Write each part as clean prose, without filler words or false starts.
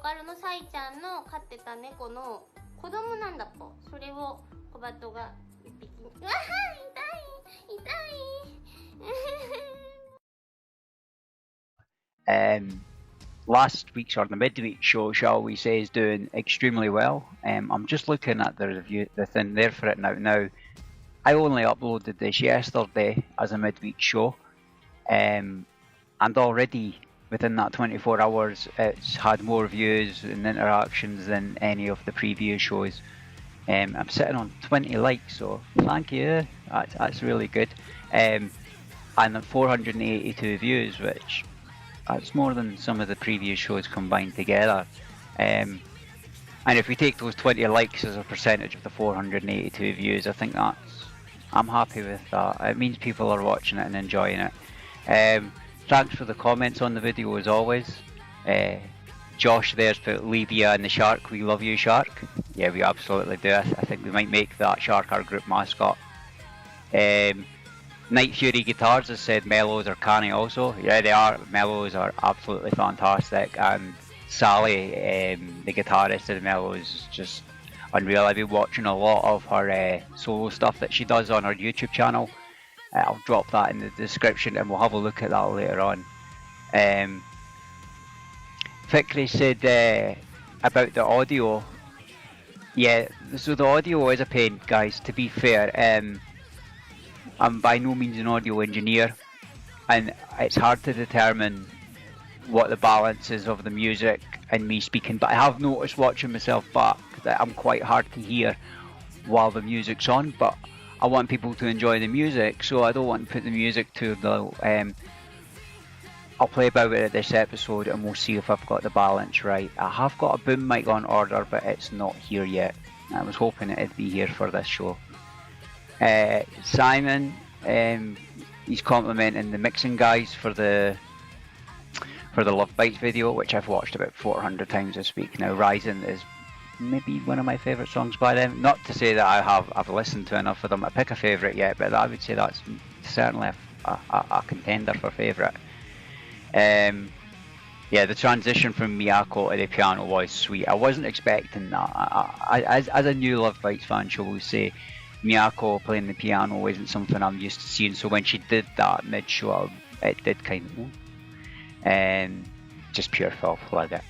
カルのサイちゃんの飼ってた猫の子供なんだっぽ。それをコバトが一匹に。うわは痛い痛いLast week's or the midweek show, shall we say, is doing extremely well. I'm just looking at the review, the thing there for it now. Now, I only uploaded this yesterday as a midweek show, and already within that 24 hours, it's had more views and interactions than any of the previous shows. I'm sitting on 20 likes, so thank you. That's really good. And 482 views, which that's more than some of the previous shows combined together. And if we take those 20 likes as a percentage of the 482 views, I think I'm happy with that. It means people are watching it and enjoying it. Thanks for the comments on the video as always. Josh there's put Levia and the shark. We love you, shark. Yeah, we absolutely do. I think we might make that shark our group mascot. Night Fury Guitars has said Mellows are canny also. Yeah, they are. Mellows are absolutely fantastic. And Sally, the guitarist of the Mellows, is just unreal. I've been watching a lot of her solo stuff that she does on her YouTube channel. I'll drop that in the description and we'll have a look at that later on. Fikri said about the audio. Yeah, so the audio is a pain, guys, to be fair. I'm by no means an audio engineer, and it's hard to determine what the balance is of the music and me speaking, but I have noticed watching myself back that I'm quite hard to hear while the music's on, but I want people to enjoy the music, so I don't want to put the music too low. I'll play about it at this episode and we'll see if I've got the balance right. I have got a boom mic on order, but it's not here yet. I was hoping it'd be here for this show. Simon, he's complimenting the mixing guys for the Love Bites video, which I've watched about 400 times this week. Now, Rising is maybe one of my favourite songs by them. Not to say that I've listened to enough of them to pick a favourite yet, but I would say that's certainly a contender for favourite. Yeah, the transition from Miyako to the piano was sweet. I wasn't expecting that. As a new Love Bites fan, shall we say, Miyako playing the piano isn't something I'm used to seeing, so when she did that mid-show, it did kind of just pure filth, like it.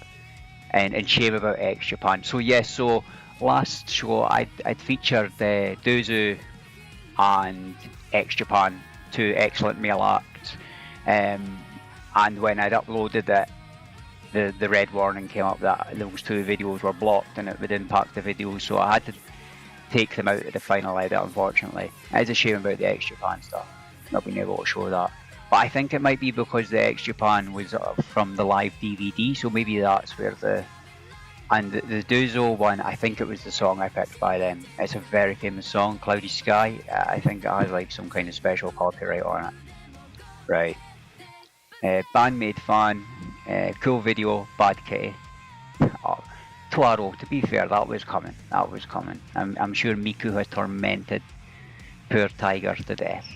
And shame about X Japan. So yes, so last show I'd featured Dozu and X Japan, two excellent male acts, and when I'd uploaded it, the red warning came up that those two videos were blocked and it would impact the video, so I had to take them out of the final edit, unfortunately. It's a shame about the X Japan stuff, not being able to show that. But I think it might be because the X Japan was from the live DVD, so maybe that's where the Dozo one, I think it was the song I picked by them. It's a very famous song, Cloudy Sky. I think it has like some kind of special copyright on it. Right. Bandmade fan, cool video, bad kitty. Oh, Tuaro, to be fair, that was coming. I'm sure Miku has tormented poor Tiger to death.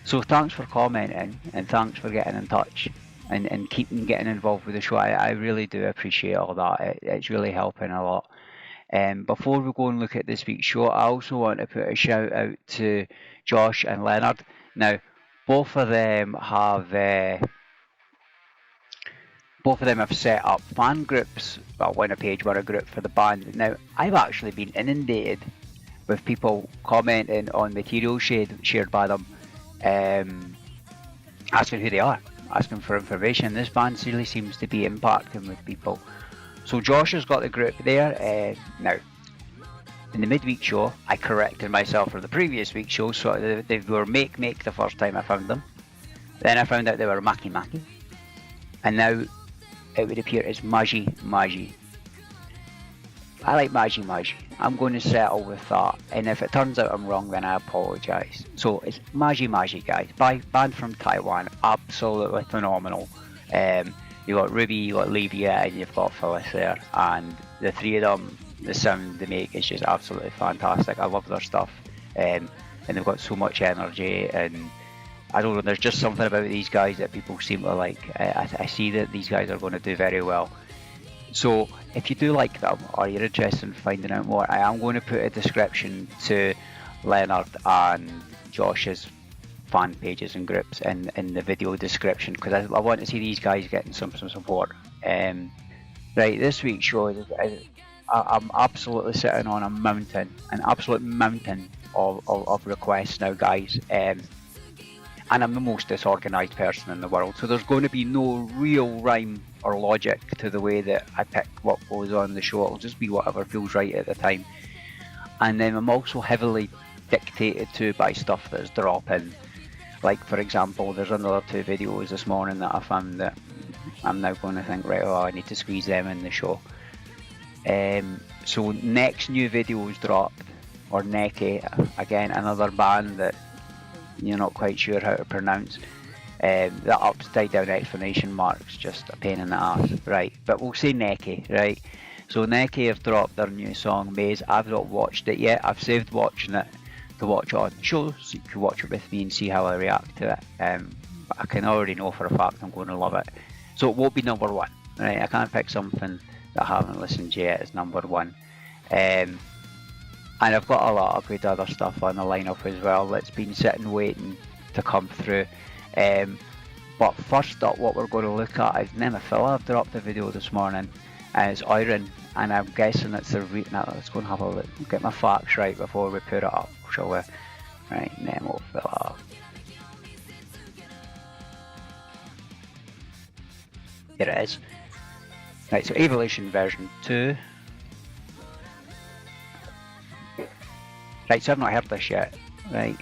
So thanks for commenting and thanks for getting in touch and keeping getting involved with the show. I really do appreciate all that. It's really helping a lot. Before we go and look at this week's show, I also want to put a shout out to Josh and Leonard. Now, both of them have set up fan groups. Well, one a page, one a group for the band. Now, I've actually been inundated with people commenting on material shared by them, asking who they are, asking for information. This band really seems to be impacting with people. So Josh has got the group there. Now, in the midweek show, I corrected myself from the previous week's show, so they were Make the first time I found them. Then I found out they were Maki, and now it would appear it's Maji. I like Maji. I'm going to settle with that, and if it turns out I'm wrong, then I apologise. So it's Maji, guys. Band from Taiwan, absolutely phenomenal. You got Ruby, you got Levia, and you've got Phyllis there, and the three of them, the sound they make is just absolutely fantastic. I love their stuff, and they've got so much energy, and I don't know, there's just something about these guys that people seem to like. I see that these guys are going to do very well. So if you do like them, or you're interested in finding out more, I am going to put a description to Leonard and Josh's fan pages and groups in the video description, because I want to see these guys getting some support. Right, this week's show I'm absolutely sitting on a mountain, an absolute mountain of requests now, guys. And I'm the most disorganised person in the world, so there's going to be no real rhyme or logic to the way that I pick what goes on the show. It'll just be whatever feels right at the time. And then I'm also heavily dictated to by stuff that's dropping. Like, for example, there's another 2 videos this morning that I found that I'm now going to think, right, oh, I need to squeeze them in the show. So next new videos dropped, or Neki, again, another band that you're not quite sure how to pronounce. That upside down explanation mark's just a pain in the ass, right? But we'll say Neki, right? So Neki have dropped their new song, Maze. I've not watched it yet. I've saved watching it to watch on the show, so you can watch it with me and see how I react to it. But I can already know for a fact I'm going to love it. So it won't be number 1, right? I can't pick something that I haven't listened to yet as number 1. And I've got a lot of good other stuff on the lineup as well that's been sitting waiting to come through. But first up, what we're going to look at is Nemophila. I've dropped a video this morning, and it's Iron, and I'm guessing it's a now let's go and have a look, get my facts right before we put it up, shall we? Right, Nemophila. Here it is. Right, so Evolution version 2. Right, so I've not heard this yet, right?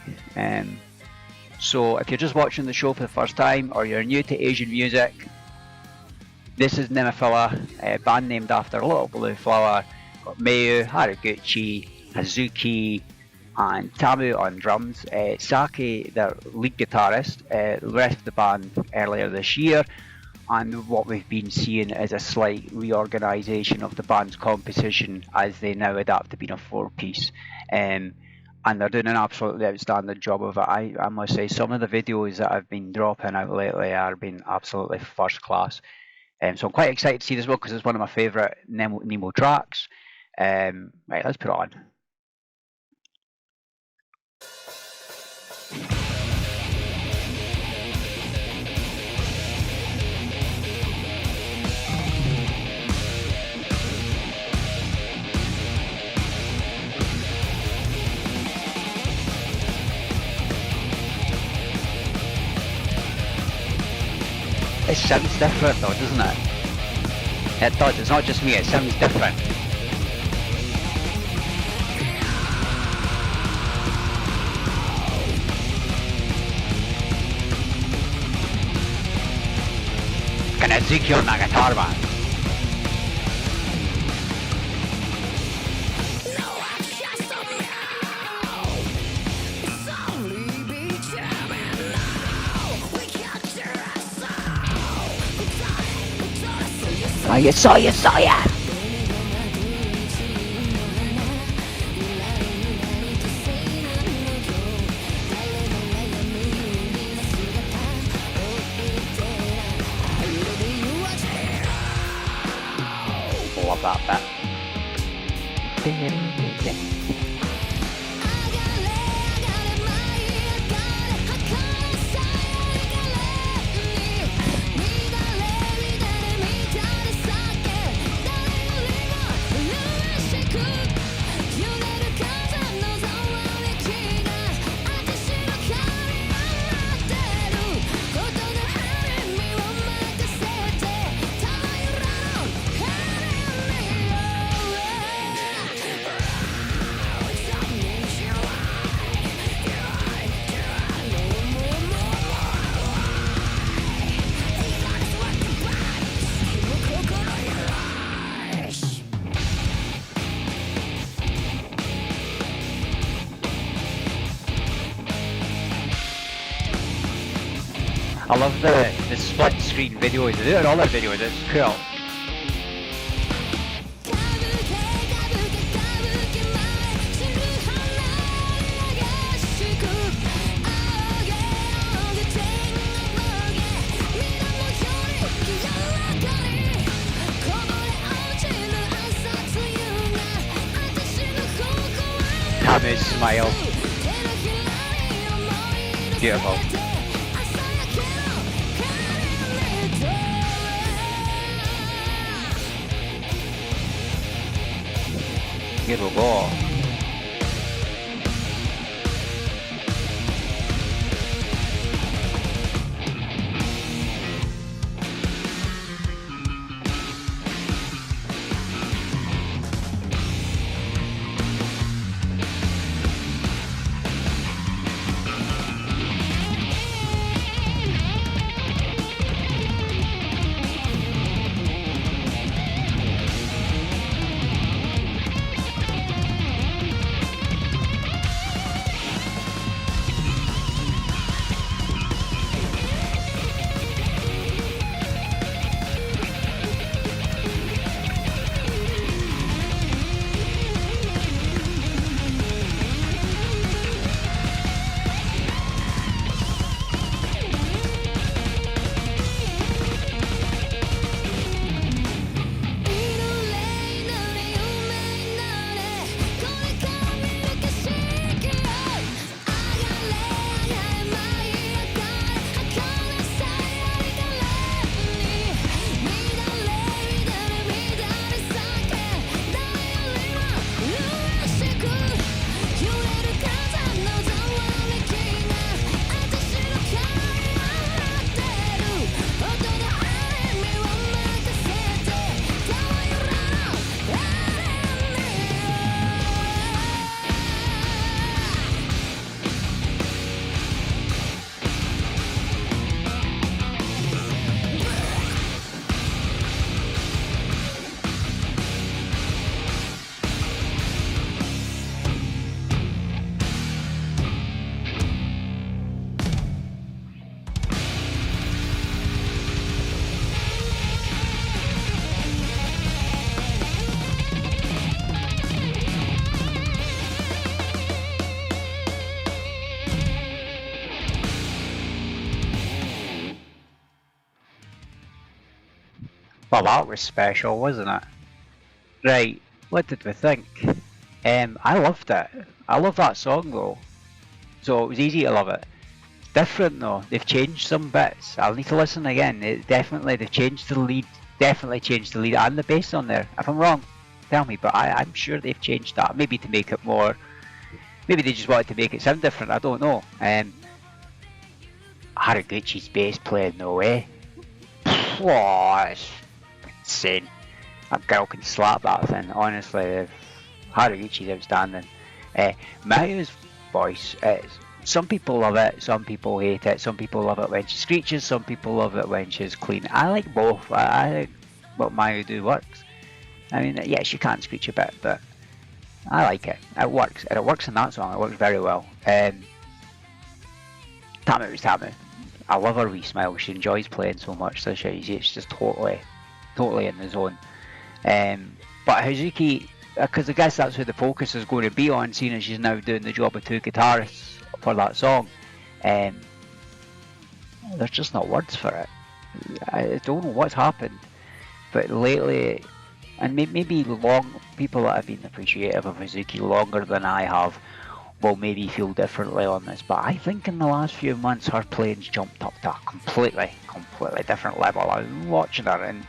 So if you're just watching the show for the first time, or you're new to Asian music, this is Nemophila, a band named after a little blue flower. Got Mayu, Haraguchi, Hazuki, and Tamu on drums. Saki, their lead guitarist, left the band earlier this year, and what we've been seeing is a slight reorganisation of the band's composition as they now adapt to being a 4-piece. And they're doing an absolutely outstanding job of it. I must say, some of the videos that I've been dropping out lately are been absolutely first class. So I'm quite excited to see this one because it's one of my favourite Nemo tracks. Right, let's put it on. It sounds different though, doesn't it? It does, it's not just me, it sounds different. Can Ezekiel on the guitar, man? Oh, you saw ya! Love that bit. I love the split screen videos. They do it in all their videos, it's cool. Tamu's smile. Beautiful. Here we go. Well, that was special, wasn't it? Right, what did we think? I loved it. I love that song though. So it was easy to love it. Different though, they've changed some bits. I'll need to listen again. They've changed the lead, definitely changed the lead and the bass on there. If I'm wrong, tell me, but I'm sure they've changed that. Maybe to make it more, maybe they just wanted to make it sound different, I don't know. Haraguchi's bass playing though, eh? Whoa, it's insane. That girl can slap that thing, honestly. Haraguchi's outstanding. Mayu's voice, some people love it, some people hate it, some people love it when she screeches, some people love it when she's clean. I like both. I think what Mayu do works. I mean, yeah, she can screech a bit, but I like it. It works, and it works in that song. It works very well. Tamu is Tamu. I love her wee smile. She enjoys playing so much, so it's just totally in the zone. But Hazuki, because I guess that's who the focus is going to be on, seeing as she's now doing the job of two guitarists for that song. There's just not words for it. I don't know what's happened, but lately, and maybe people that have been appreciative of Hazuki longer than I have will maybe feel differently on this, but I think in the last few months her playing's jumped up to a completely different level. I'm watching her and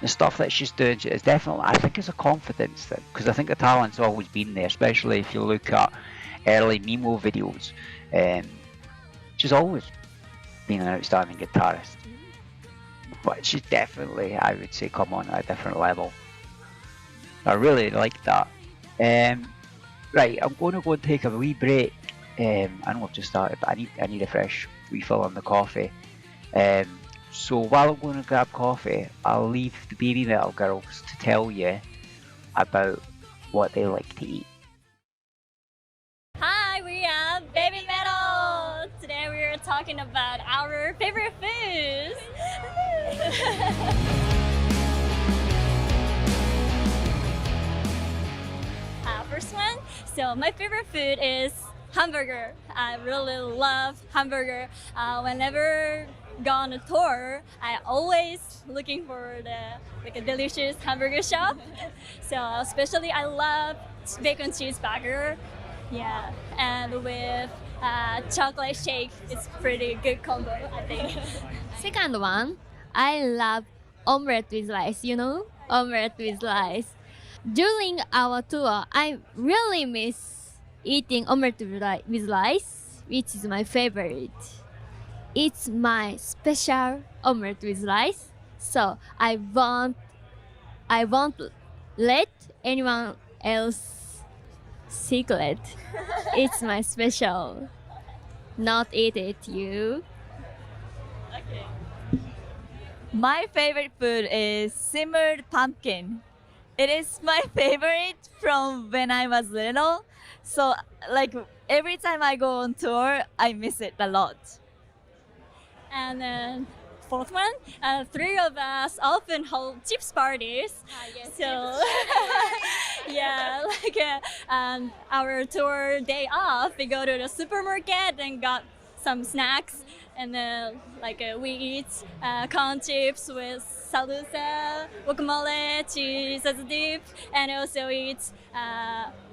the stuff that she's doing is definitely, I think it's a confidence thing, because I think the talent's always been there, especially if you look at early Nemo videos. She's always been an outstanding guitarist, but she's definitely, I would say, come on at a different level. I really like that. Right, I'm going to go and take a wee break. I know I've just started, but I need a fresh refill on the coffee. So while I'm going to grab coffee, I'll leave the Baby Metal girls to tell you about what they like to eat. Hi, we are Baby Metal! Today we are talking about our favorite foods! First one, so my favorite food is hamburger. I really love hamburger. Whenever go on a tour, I always looking for a delicious hamburger shop. So especially I love bacon cheeseburger. Yeah, and with chocolate shake, it's pretty good combo, I think. Second one, I love omelette with rice, omelette with rice. During our tour, I really miss eating omelette with rice, which is my favorite. It's my special omelette with rice, so I won't let anyone else secret. It's my special. Not eat it, you. My favorite food is simmered pumpkin. It is my favorite from when I was little. So like every time I go on tour, I miss it a lot. And then fourth one, three of us often hold chips parties. So yeah, like our tour day off, we go to the supermarket and got some snacks, and then we eat corn chips with salsa, guacamole, cheese as a dip, and also eat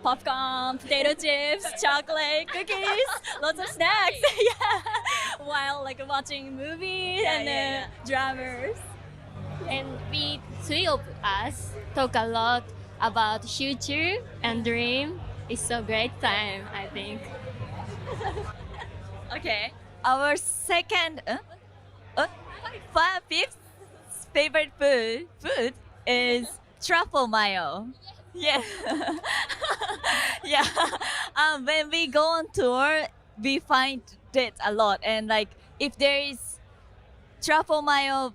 popcorn, potato chips, chocolate, cookies, lots of snacks. Yeah, while watching movies and dramas. And we three of us talk a lot about future and dream. It's a great time, I think. Okay. Our fifth favorite food is truffle mayo. Yeah. Yeah. When we go on tour, we find it a lot, and if there is truffle mayo,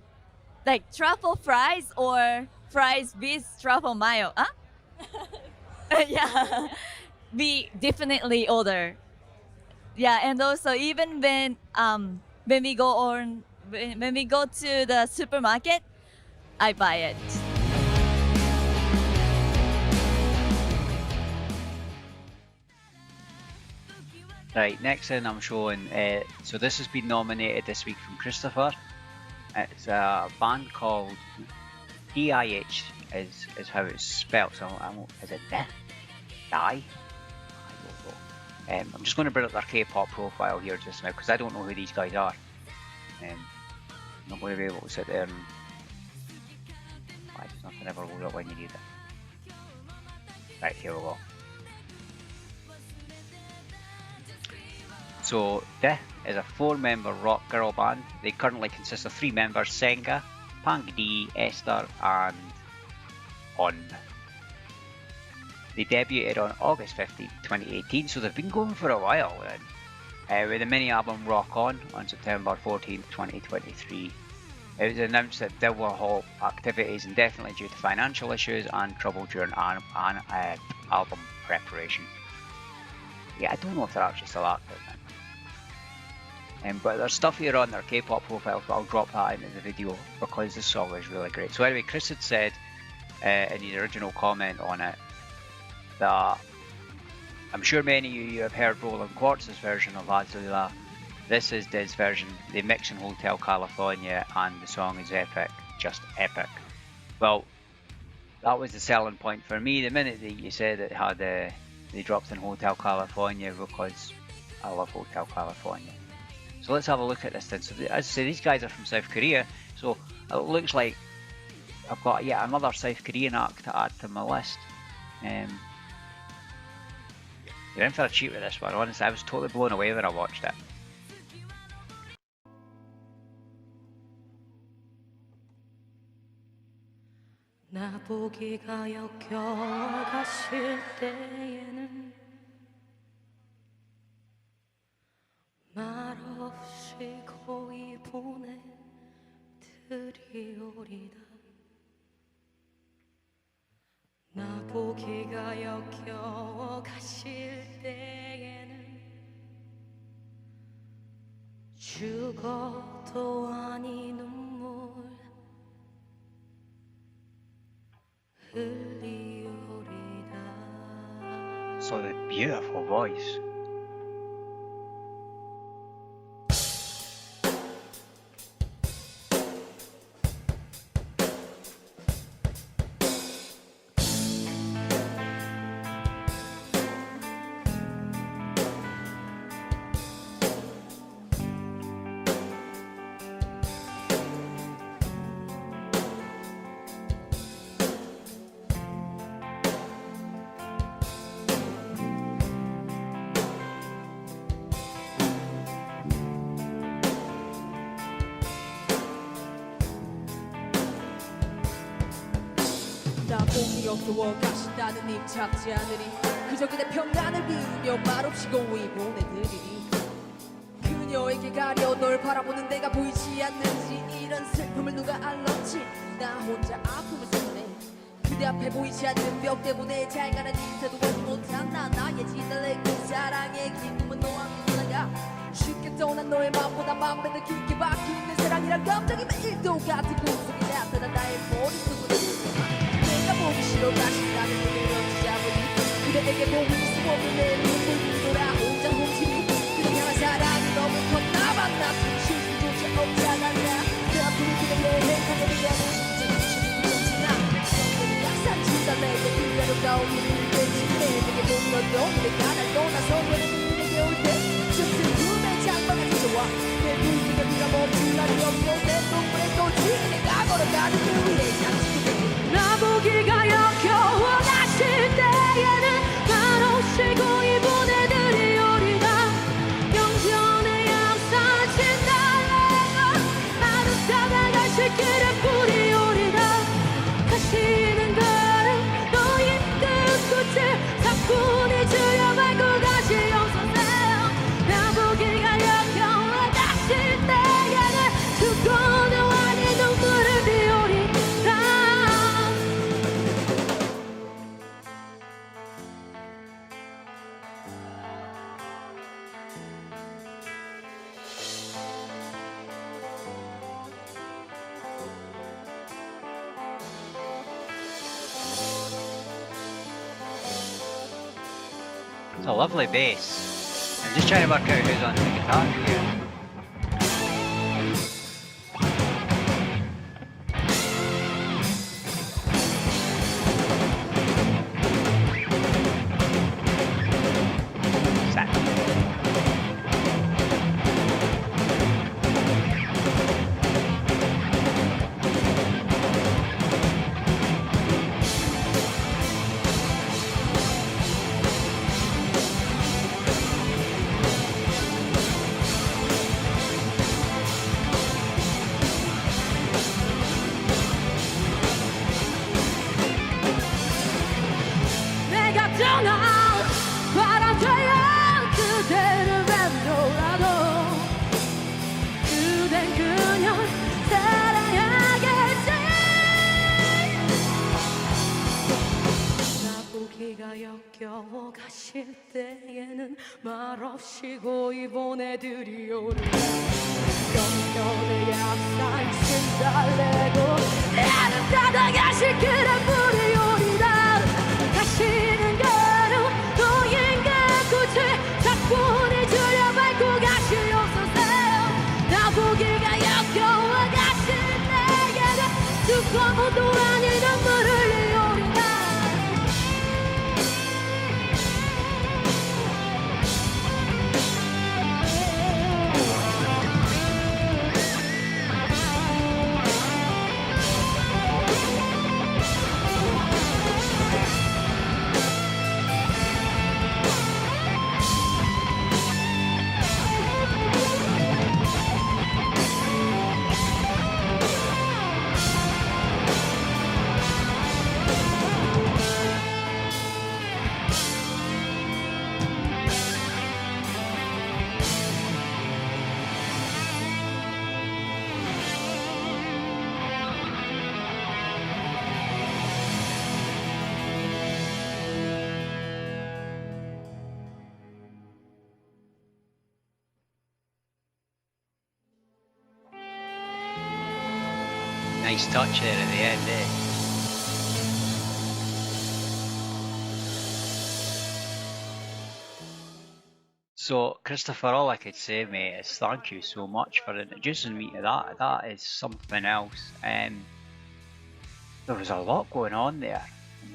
like truffle fries or fries with truffle mayo, huh? Yeah. We definitely order. Yeah, and also even when we go to the supermarket, I buy it. Right, next in I'm showing, so this has been nominated this week from Christopher. It's a band called DIH is how it's spelled, so is it Die? I don't know. I'm just going to bring up their K-pop profile here just now because I don't know who these guys are. I'm not going to be able to sit there and... Why does nothing ever load up when you need it? Right, here we go. So, Dih is a 4-member rock girl band. They currently consist of 3 members, Senga, Pangdi, Esther and On. They debuted on August 15, 2018, so they've been going for a while then. With the mini album Rock On September 14, 2023. It was announced that they will halt activities indefinitely due to financial issues and trouble during album preparation. Yeah, I don't know if they're actually still active then. But there's stuff here on their K-pop profile, so I'll drop that into the video because this song is really great. So anyway, Chris had said in his original comment on it that I'm sure many of you have heard Roland Quartz's version of Azula. This is Dih's version. They mix in Hotel California and the song is epic, just epic. Well, that was the selling point for me the minute that you said it had they dropped in Hotel California because I love Hotel California. So let's have a look at this then. So as I say, these guys are from South Korea, so it looks like I've got yet another South Korean act to add to my list. You're in for a treat with this one, honestly. I was totally blown away when I watched it. 나보기가 역겨워 가실 때에는 말없이 고이 보내드리오리다 나보기가 역겨워 가실 때에는 죽어도 아니 눈물 So the beautiful voice. 나 복이 없어 가신다는 님 잡지 않으니 그저 그대 평안을 빌며 말없이 고이 보내드리니 그녀에게 가려 널 바라보는 내가 보이지 않는지 이런 슬픔을 누가 알렀지 나 혼자 아픔을 써내 그대 앞에 보이지 않는 벽 때문에 잘 가는 인사도 보지 못한 나 나의 지달래고 사랑의 기쁨은 너와 누나가 쉽게 떠난 너의 마음보다 마음에 더 깊게 박혀있는 사랑이란 감정이면 1도 같은 구속이 나타난 나의 머릿속으로 내가 보기 싫어 가신다는 눈을 얹자보니 그대에게 보일 수 없는 내 눈물 돌아 혼자 훔치니 그대 향한 사랑이 너무 컸나 봐 나 실수조차 없잖아 그 앞으로 그대의 행방에 대한 진짜 미치는 나 약산 진달래고 그 아름다운 일을 대신해 내게 보너도 내가 날 떠나서 너에게 올때 슬픔의 장막을 좋아 내 눈물을 밀어멈출 날이 없고 내 눈물에 또 지게 내가 걸어가는 그 위에 약속해 나보기가 역겨워 가실 때에는 말없이 고이 보내드리오리다 영전의 약산 진달래가 나를 따라가실 길에 뿌리오리다 가시는 걸음 너의 끝끝을 사뿐히 주려 말고 가시옵소서 나보기가 역겨워 가실 때에는 죽어도 아닌 눈물을 비오리다 It's a lovely bass. I'm just trying to work out who's on the guitar here. Sax. 내가 떠나 바람 되어 그대를 맴돌아도 그댄 그녀를 사랑하겠지 나보기가 역겨워 가실 때에는 말없이 고이 보내드리오리 영전의 약산 진달래고 나를 따라가실 길에 뿌리오리다 가시는 걸음 너의 끝끝을 사뿐히 주려 밟고 가시옵소서 나보기가 역겨워 가실 때에는 죽어도 아닌 눈물을 흘리오리다 Nice touch there at the end, eh? So, Christopher, all I could say, mate, is thank you so much for introducing me to that. That is something else. There was a lot going on there.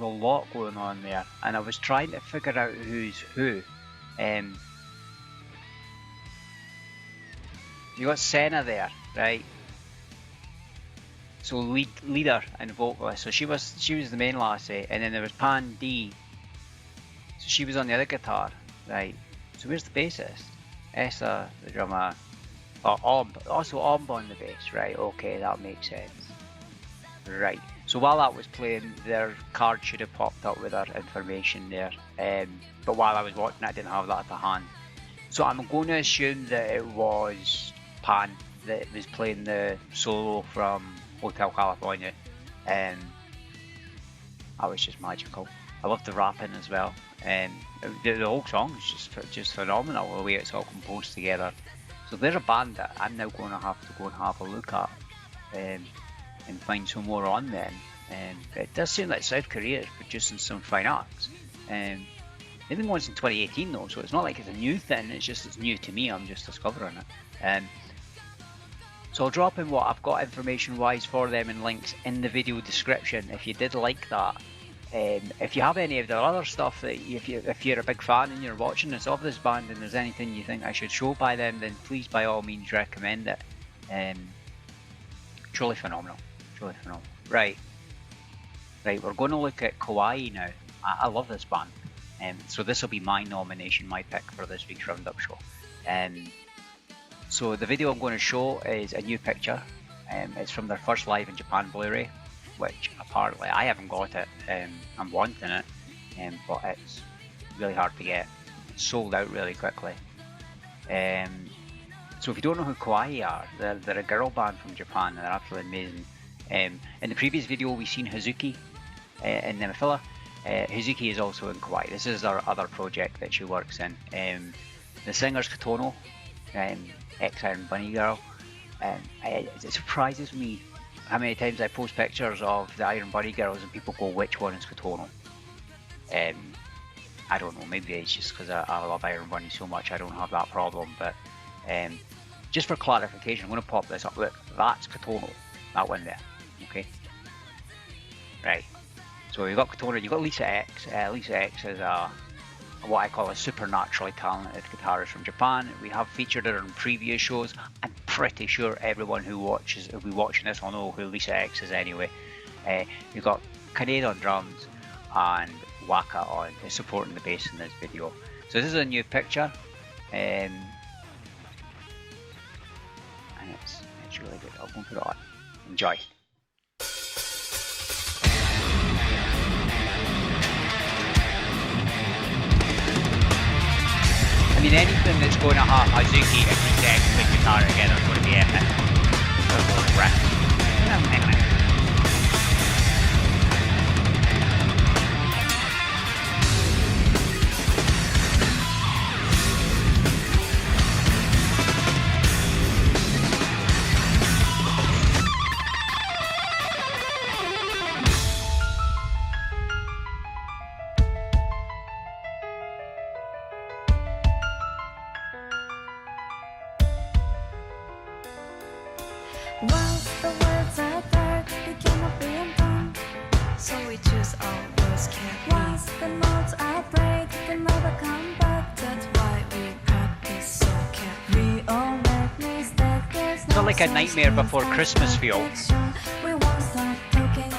And I was trying to figure out who's who. You got Senna there, right? So leader and vocalist. So she was the main lassie, and then there was Pan D. So she was on the other guitar, right? So where's the bassist? Essa, the drummer. Also Omb on the bass, right? Okay, that makes sense. Right. So So while that was playing, their card should have popped up with their information there. But while I was watching, I didn't have that to hand. So I'm going to assume that it was Pan that was playing the solo from Hotel California. That was just magical. I loved the rapping as well. The whole song is just phenomenal, the way it's all composed together. So there's a band that I'm now going to have to go and have a look at and find some more on them. It does seem like South Korea is producing some fine acts. They've been once in 2018 though, so it's not like it's a new thing, it's new to me, I'm just discovering it. So I'll drop in what I've got information wise for them and links in the video description if you did like that. If you have any of their other stuff, that if you're a big fan and you're watching this of this band and there's anything you think I should show by them, then please by all means recommend it. Truly phenomenal, truly phenomenal. Right, we're going to look at Kawaii now. I love this band, so this will be my nomination, my pick for this week's Roundup show. So the video I'm going to show is a new picture. It's from their first Live in Japan Blu-ray, which apparently I haven't got it. I'm wanting it, but it's really hard to get. It's sold out really quickly. So if you don't know who Kawaii are, they're a girl band from Japan. They're absolutely amazing. In the previous video we seen Hazuki in Nemophila. Hazuki is also in Kawaii. This is our other project that she works in. The singer's Kotono, ex-Iron Bunny girl. It surprises me how many times I post pictures of the Iron Bunny girls and people go, which one is Kotono? I don't know, maybe it's just because I love Iron Bunny so much I don't have that problem, but just for clarification, I'm going to pop this up. Look, that's Kotono, that one there, okay? Right, so you've got Kotono, you've got Lisa X. Lisa X is what I call a supernaturally talented guitarist from Japan. We have featured her in previous shows. I'm pretty sure everyone who will be watching this will know who Lisa X is anyway. You've got Kaneda on drums and Waka on supporting the bass in this video. So this is a new picture, and it's really good. I'll go and put it on. Enjoy. I mean, anything that's going to have Hazuki and Lisa X with guitar together is going to be epic. Once the words are dark, they cannot be undone. So we choose our words carefully. Once the notes are break, they can never come back. That's why we practice so carefully. We all make mistakes. There's It's no not like a Nightmare Before Christmas feel. We won't stop talking.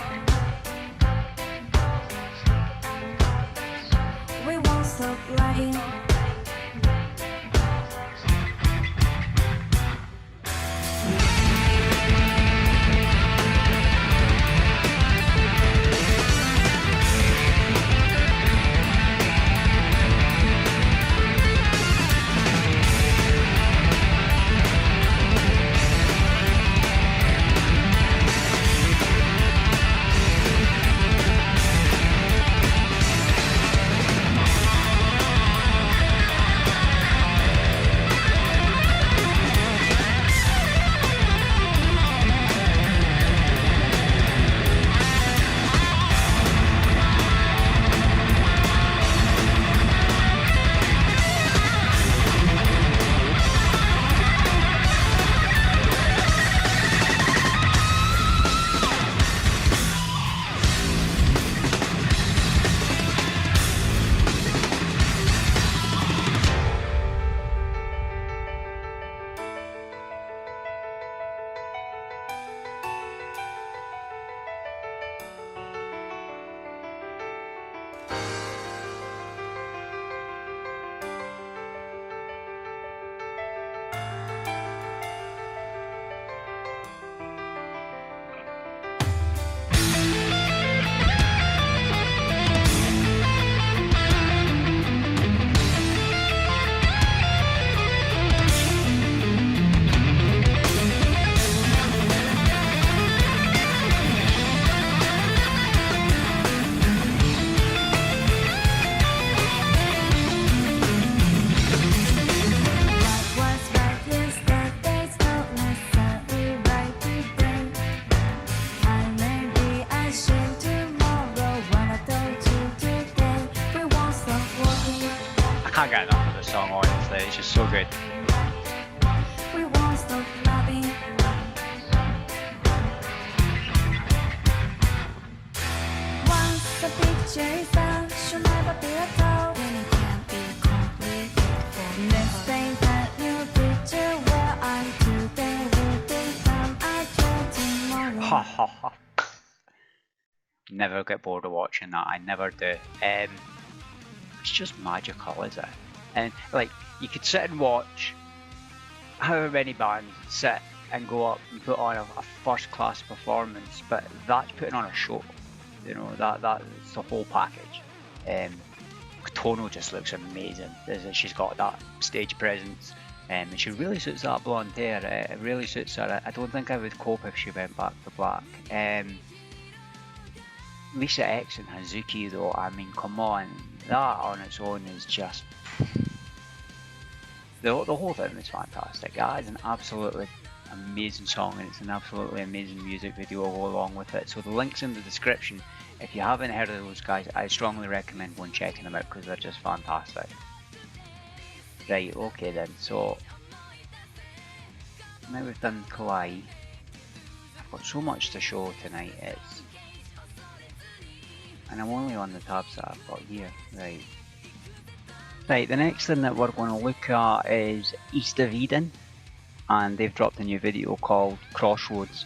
We won't stop lying. can't get enough of the song, honestly. It's just so good. We won't stop loving. Once a picture is done, should never be a thought. When it can't be completed forever. Let's paint that new picture where I'm today will become a dream tomorrow. Ha ha ha. Never get bored of watching that. I never do. It's just magical, is it? And like, you could sit and watch however many bands sit and go up and put on a first class performance, but that's putting on a show. You know, that's the whole package. Tono just looks amazing. She's got that stage presence, and she really suits that blonde hair. It really suits her. I don't think I would cope if she went back to black. Lisa X and Hazuki though, I mean, come on, that on its own is just... The whole thing is fantastic. That is an absolutely amazing song, and it's an absolutely amazing music video to go along with it. So the link's in the description. If you haven't heard of those guys, I strongly recommend one checking them out because they're just fantastic. Right, okay then, so now we've done Kawaii. I've got so much to show tonight, and I'm only on the tabs that I've got here. Right, the next thing that we're going to look at is East of Eden, and they've dropped a new video called Crossroads.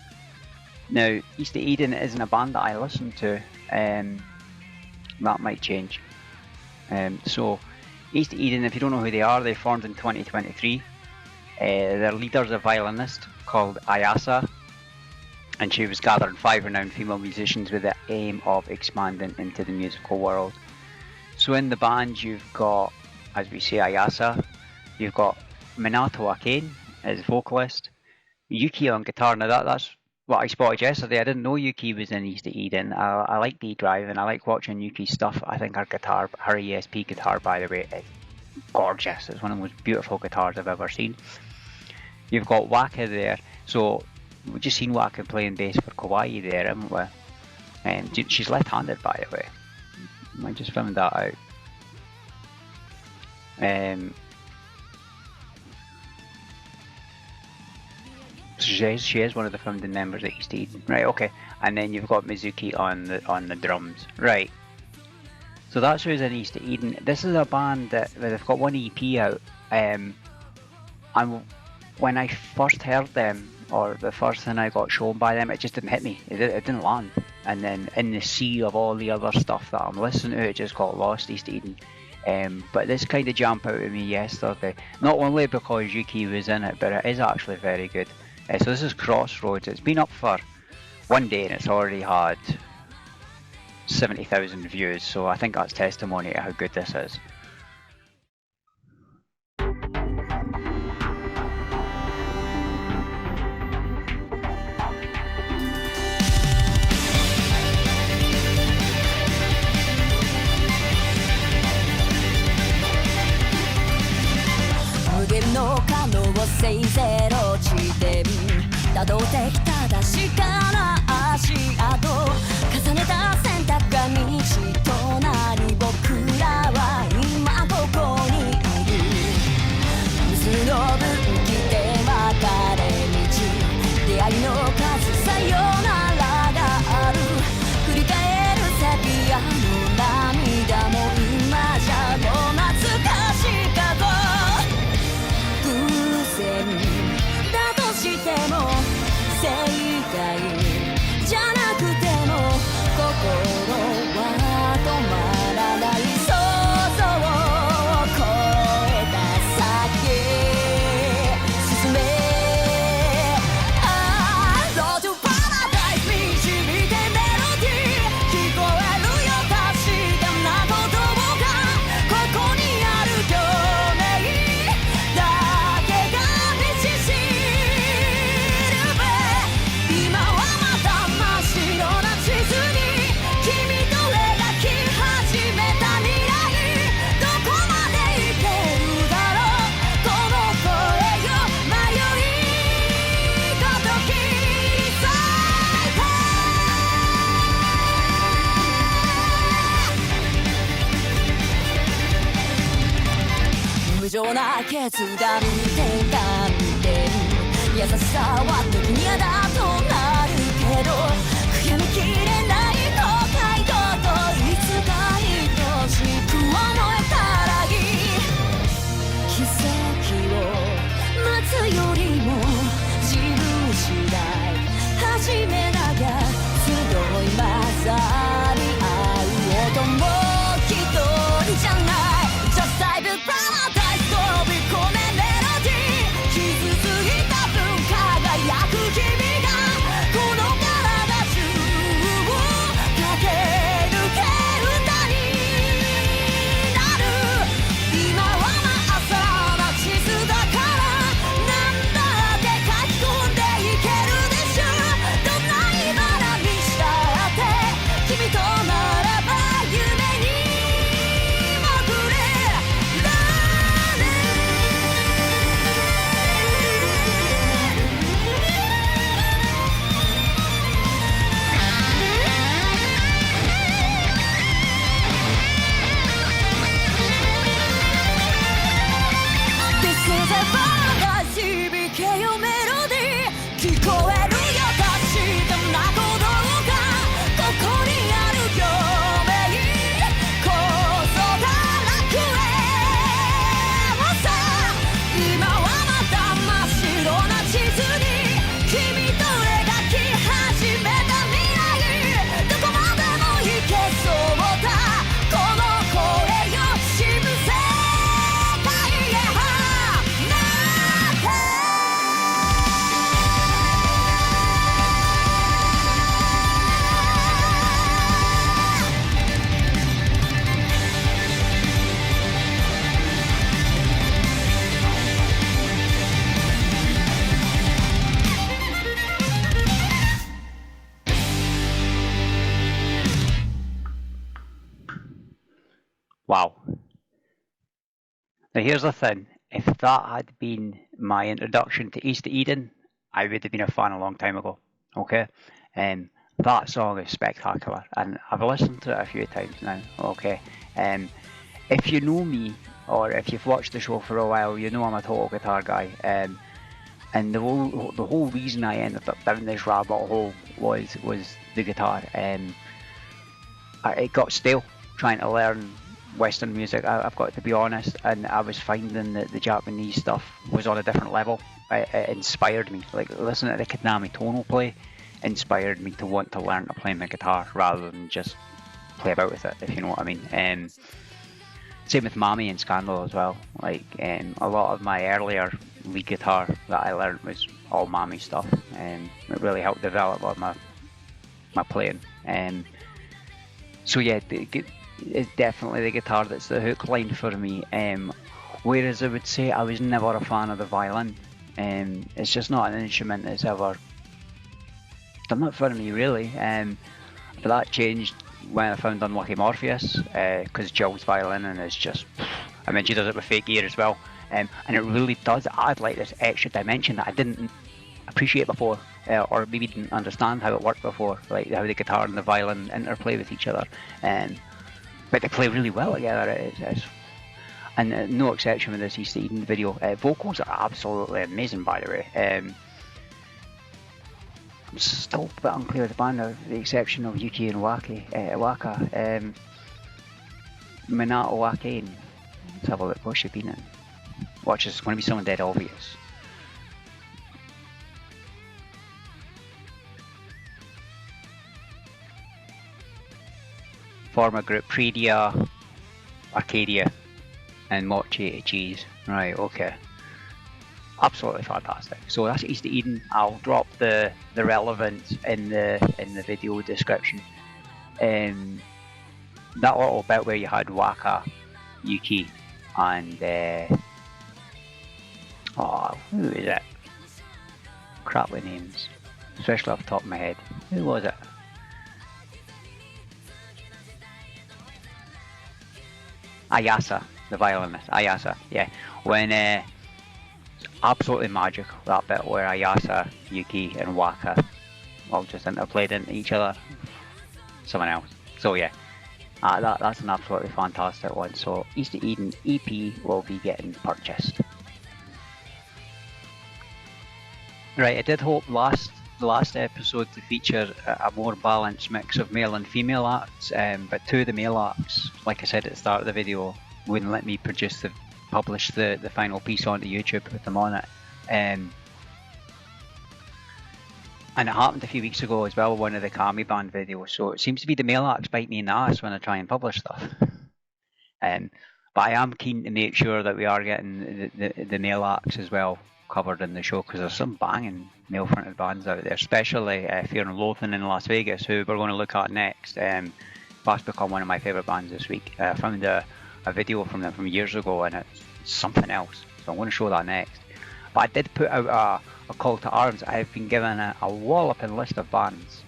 Now, East of Eden isn't a band that I listen to, that might change. So, East of Eden, if you don't know who they are, they formed in 2023. Their leader's a violinist called Ayasa, and she was gathering 5 renowned female musicians with the aim of expanding into the musical world. So in the band you've got, as we say, Ayasa, you've got Minato Akane as vocalist, Yuki on guitar. Now that's what I spotted yesterday. I didn't know Yuki was in East of Eden. I like D-Drive and I like watching Yuki's stuff. I think her ESP guitar, by the way, is gorgeous. It's one of the most beautiful guitars I've ever seen. You've got Waka there, so we've just seen Waka playing bass for Kawaii there, haven't we? And she's left-handed, by the way. I just found that out. She is one of the founding members of East Eden. Right, okay. And then you've got Mizuki on the drums. Right. So that's who's in East Eden. This is a band that they've got one EP out. And when I first heard them, or the first thing I got shown by them, it just didn't hit me. It didn't land. And then in the sea of all the other stuff that I'm listening to, it just got lost, East Eden. But this kind of jumped out at me yesterday. Not only because Yuki was in it, but it is actually very good. So this is Crossroads. It's been up for one day and it's already had 70,000 views. So I think that's testimony to how good this is.たどってきた確かな足跡重ねた選択が道となり僕らは決断転換点優しさは時に嫌だとなるけど悔やみきれない後悔といつか愛しく思えたらいい奇跡を待つよりも自分次第始めなきゃ強い混ざり合う音も一人じゃない Just like a paradise 飛び込めメロディー傷ついた分輝く君がこの体中を駆け抜け歌になる今は真っ青な地図だからなんだって書き込んでいけるでしょどんな茨にしたって君とならば夢にも触れられる This is a paradise 響けよメロディー聞こえるよ確かな鼓動がここにある共鳴こそが楽園もさ今はまだ真っ白な地図に君と描き始めた未来どこまでも行けそうだこの声よ新世界へ放て Wow. Now here's the thing, if that had been my introduction to East of Eden, I would have been a fan a long time ago, okay? That song is spectacular, and I've listened to it a few times now, okay? If you know me, or if you've watched the show for a while, you know I'm a total guitar guy, and the whole reason I ended up down this rabbit hole was the guitar. It got stale trying to learn Western music, I've got to be honest, and I was finding that the Japanese stuff was on a different level. It inspired me, like listening to the Konami tonal play inspired me to want to learn to play my guitar rather than just play about with it, if you know what I mean. Same with Mami and Scandal as well, like a lot of my earlier lead guitar that I learned was all Mami stuff, and it really helped develop my playing. So yeah, it's definitely the guitar that's the hook line for me. Whereas I would say I was never a fan of the violin. It's just not an instrument that's ever done that for me, really. But that changed when I found Unlucky Morpheus, because Jill's violin and it's just, I mean, she does it with fake ear as well, and it really does add like this extra dimension that I didn't appreciate before, or maybe didn't understand how it worked before, like how the guitar and the violin interplay with each other. But they play really well together, and no exception with this East of Eden video. Vocals are absolutely amazing, by the way. I'm still a bit unclear with the band, with the exception of Yuki and Waka. Minato Wake. Let's have a look. What's she been in? Watch, it's going to be someone dead obvious. Former group Predia, Arcadia, and Mochi Cheese. Right, okay. Absolutely fantastic. So that's East of Eden. I'll drop the relevance in the video description. That little bit where you had Waka, Yuki, and who is it? Crap with names, especially off the top of my head. Who was it? Ayasa, the violinist. Ayasa, yeah. When absolutely magical, that bit where Ayasa, Yuki, and Waka all just interplayed into each other. Someone else. So yeah, that's an absolutely fantastic one. So East of Eden EP will be getting purchased. Right, I did hope the last episode to feature a more balanced mix of male and female acts, but two of the male acts, like I said at the start of the video, wouldn't let me publish the final piece onto YouTube with them on it. And it happened a few weeks ago as well, one of the Kami Band videos, so it seems to be the male acts bite me in the ass when I try and publish stuff. But I am keen to make sure that we are getting the male acts as well covered in the show, because there's some banging male-fronted bands out there, especially Fear and Loathing in Las Vegas, who we're going to look at next. Fast become one of my favourite bands this week. I found a video from them from years ago, and it's something else, so I'm going to show that next. But I did put out a call to arms. I've been given a walloping list of bands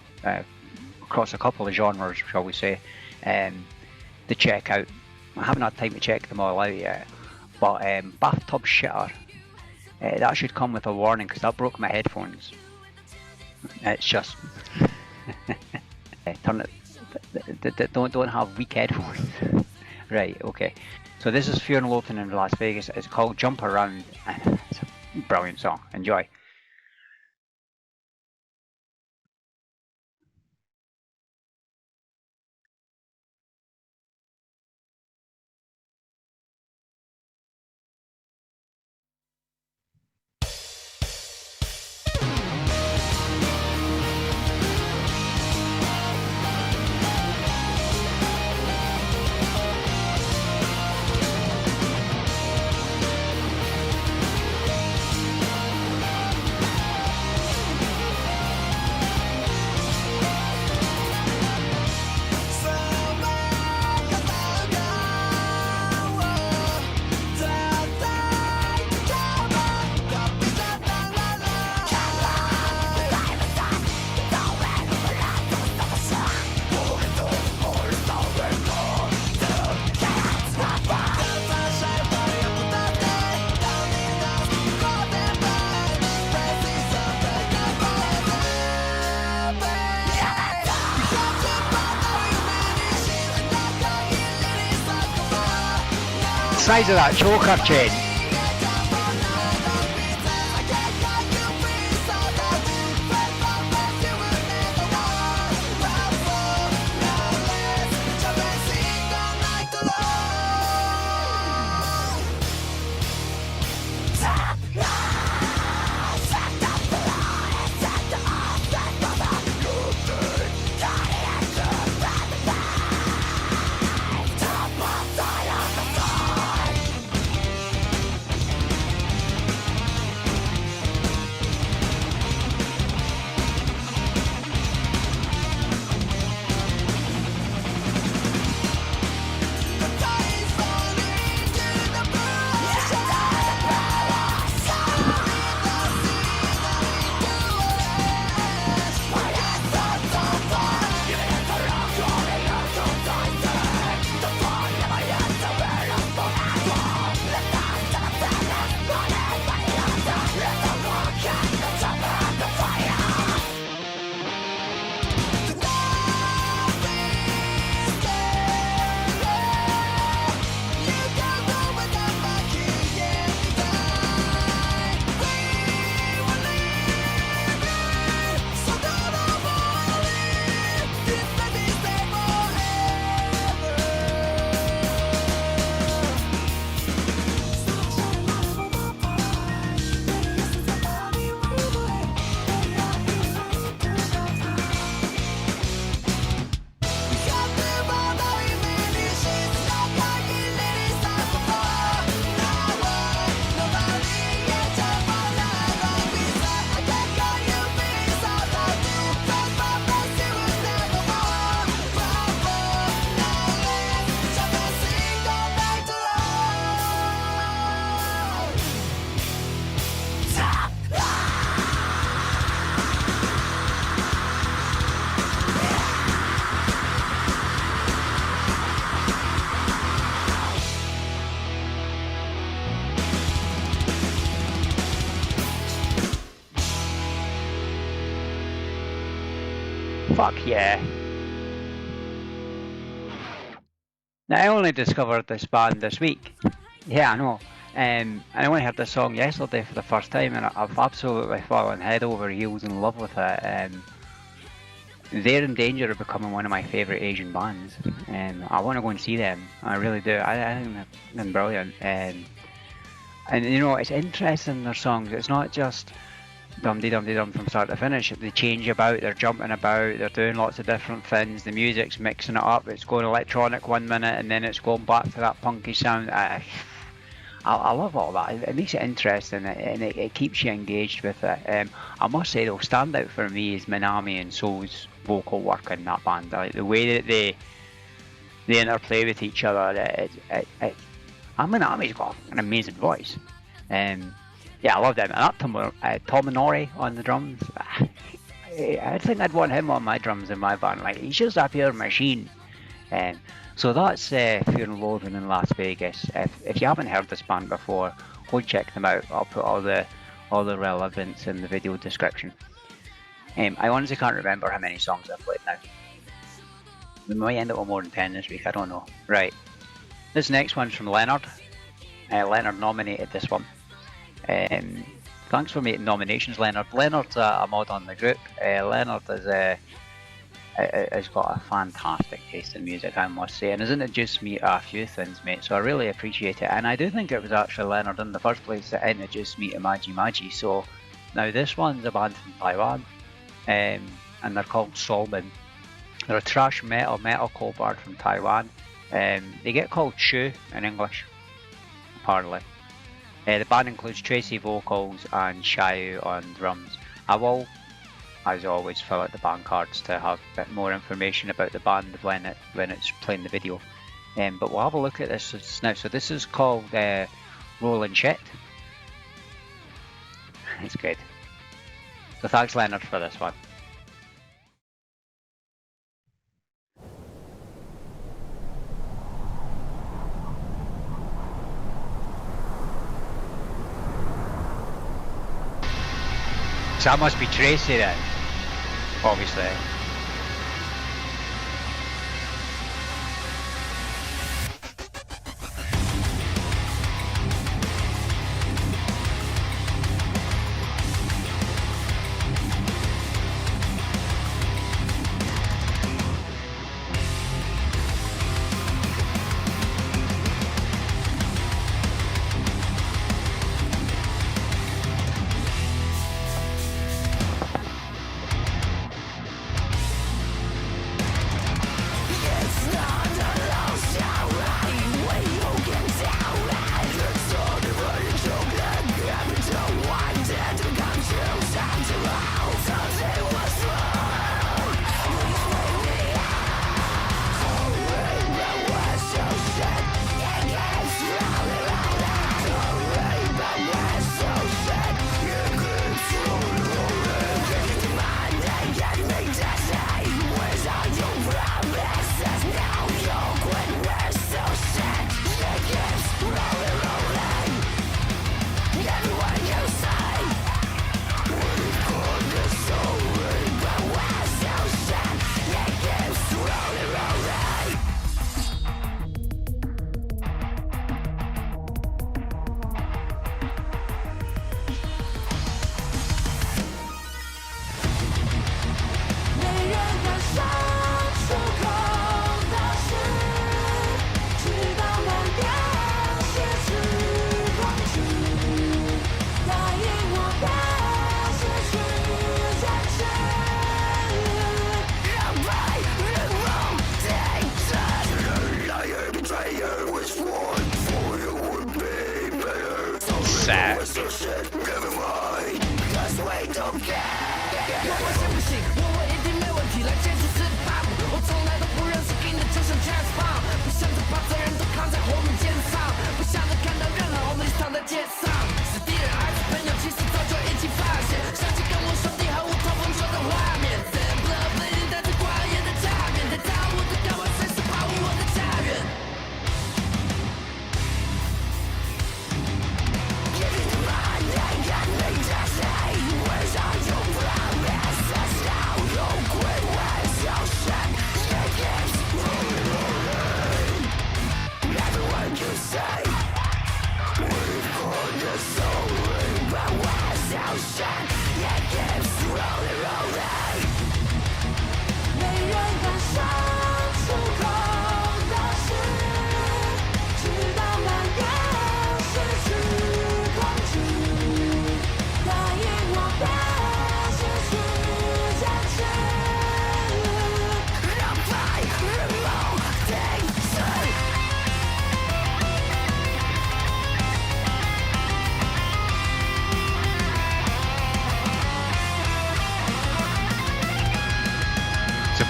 across a couple of genres, shall we say, to check out. I haven't had time to check them all out yet, but Bathtub Shitter, that should come with a warning, because that broke my headphones. It's just turn it. Don't have weak headphones. Right, okay. So this is Fear and Loathing in Las Vegas. It's called Jump Around. It's a brilliant song. Enjoy. Size of that choker chain. Fuck yeah. Now, I only discovered this band this week. Yeah, I know. And I only heard this song yesterday for the first time, and I've absolutely fallen head over heels in love with it. They're in danger of becoming one of my favourite Asian bands, and I want to go and see them. I really do. I think they're brilliant. And you know, it's interesting, their songs. It's not just dum-de-dum-de-dum from start to finish. They change about, they're jumping about, they're doing lots of different things. The music's mixing it up. It's going electronic one minute, and then it's going back to that punky sound. I love all that. It makes it interesting, and it keeps you engaged with it. I must say, though, standout for me is Minami and So's vocal work in that band. Like the way that they interplay with each other. Minami's got an amazing voice. Yeah, I love them. And that Tominori on the drums. I think I'd want him on my drums in my band. Like, he's just a pure machine. So that's Fear and Loathing in Las Vegas. If you haven't heard this band before, go check them out. I'll put all the relevance in the video description. I honestly can't remember how many songs I've played now. We might end up with more than 10 this week, I don't know. Right. This next one's from Leonard. Leonard nominated this one. Thanks for making nominations, Leonard. Leonard's a mod on the group. Leonard has got a fantastic taste in music, I must say, and has introduced me to a few things, mate, so I really appreciate it. And I do think it was actually Leonard in the first place that introduced me to Maji Maji. So now this one's a band from Taiwan, and they're called Solman. They're a thrash metalcore band from Taiwan. They get called Shu in English, apparently. The band includes Tracy vocals and Shayu on drums. I will, as always, fill out the band cards to have a bit more information about the band when it's playing the video. But we'll have a look at this now. So this is called Rollin' Shit. It's good. So thanks, Leonard, for this one. So that must be Tracy then, obviously.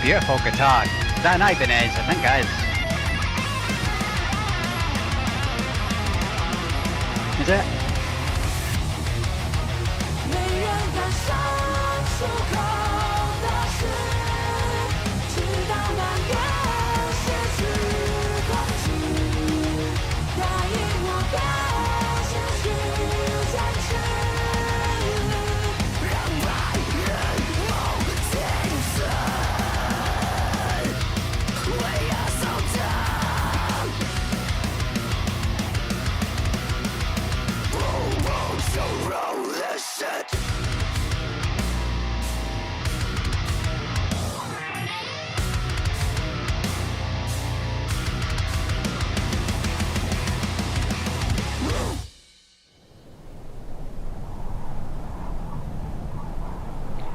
beautiful guitar. Is that an Ibanez? I think it is. Is it? 没人敢上出口的事，直到那个失去控制，答应我的继续坚持，让爱人梦清醒。We are so down. So roll this shit.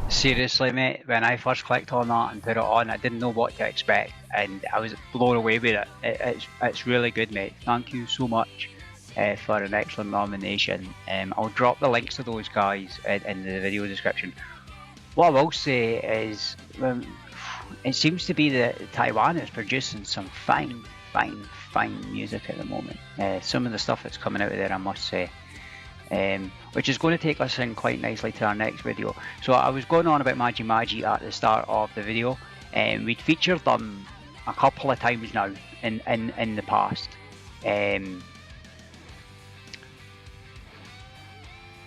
Seriously, mate, when I first clicked on that and put it on, I didn't know what to expect, and I was blown away with it. It's really good, mate. Thank you so much for an excellent nomination. I'll drop the links to those guys in the video description. What I will say is, it seems to be that Taiwan is producing some fine music at the moment. Some of the stuff that's coming out of there, I must say. Which is going to take us in quite nicely to our next video. So I was going on about Magi Magi at the start of the video, and we'd featured them a couple of times now in the past.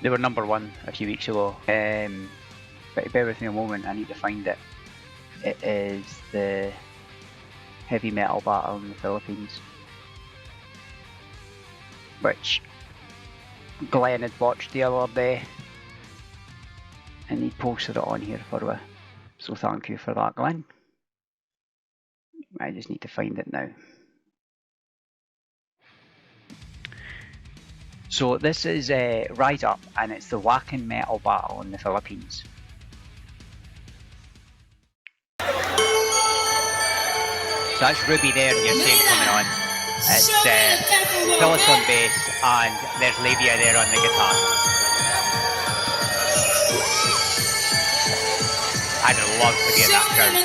They were number 1 a few weeks ago, but bear with me a moment, I need to find it. It is the Heavy Metal Battle in the Philippines, which Glenn had watched the other day, and he posted it on here for me, so thank you for that, Glenn. I just need to find it now. So this is Rise Up, and it's the Wacken Metal Battle in the Philippines. So that's Ruby there, you're seeing coming on. It's Phyllis on bass, and there's Labia there on the guitar. I'd love to be in that crowd.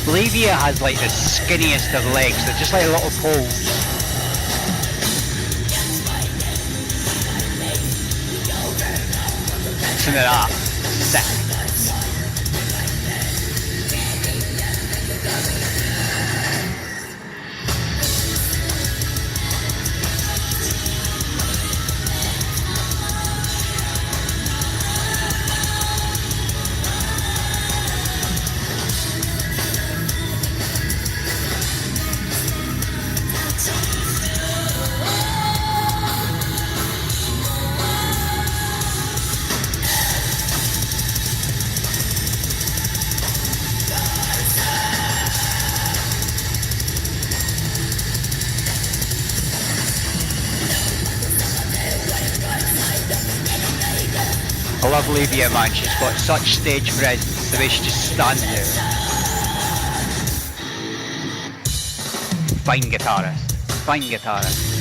Labia has like the skinniest of legs, they're just like little poles. Listen to that, sick. I love Labia, man, she's got such stage presence, the way she just stands there. Fine guitarist, fine guitarist.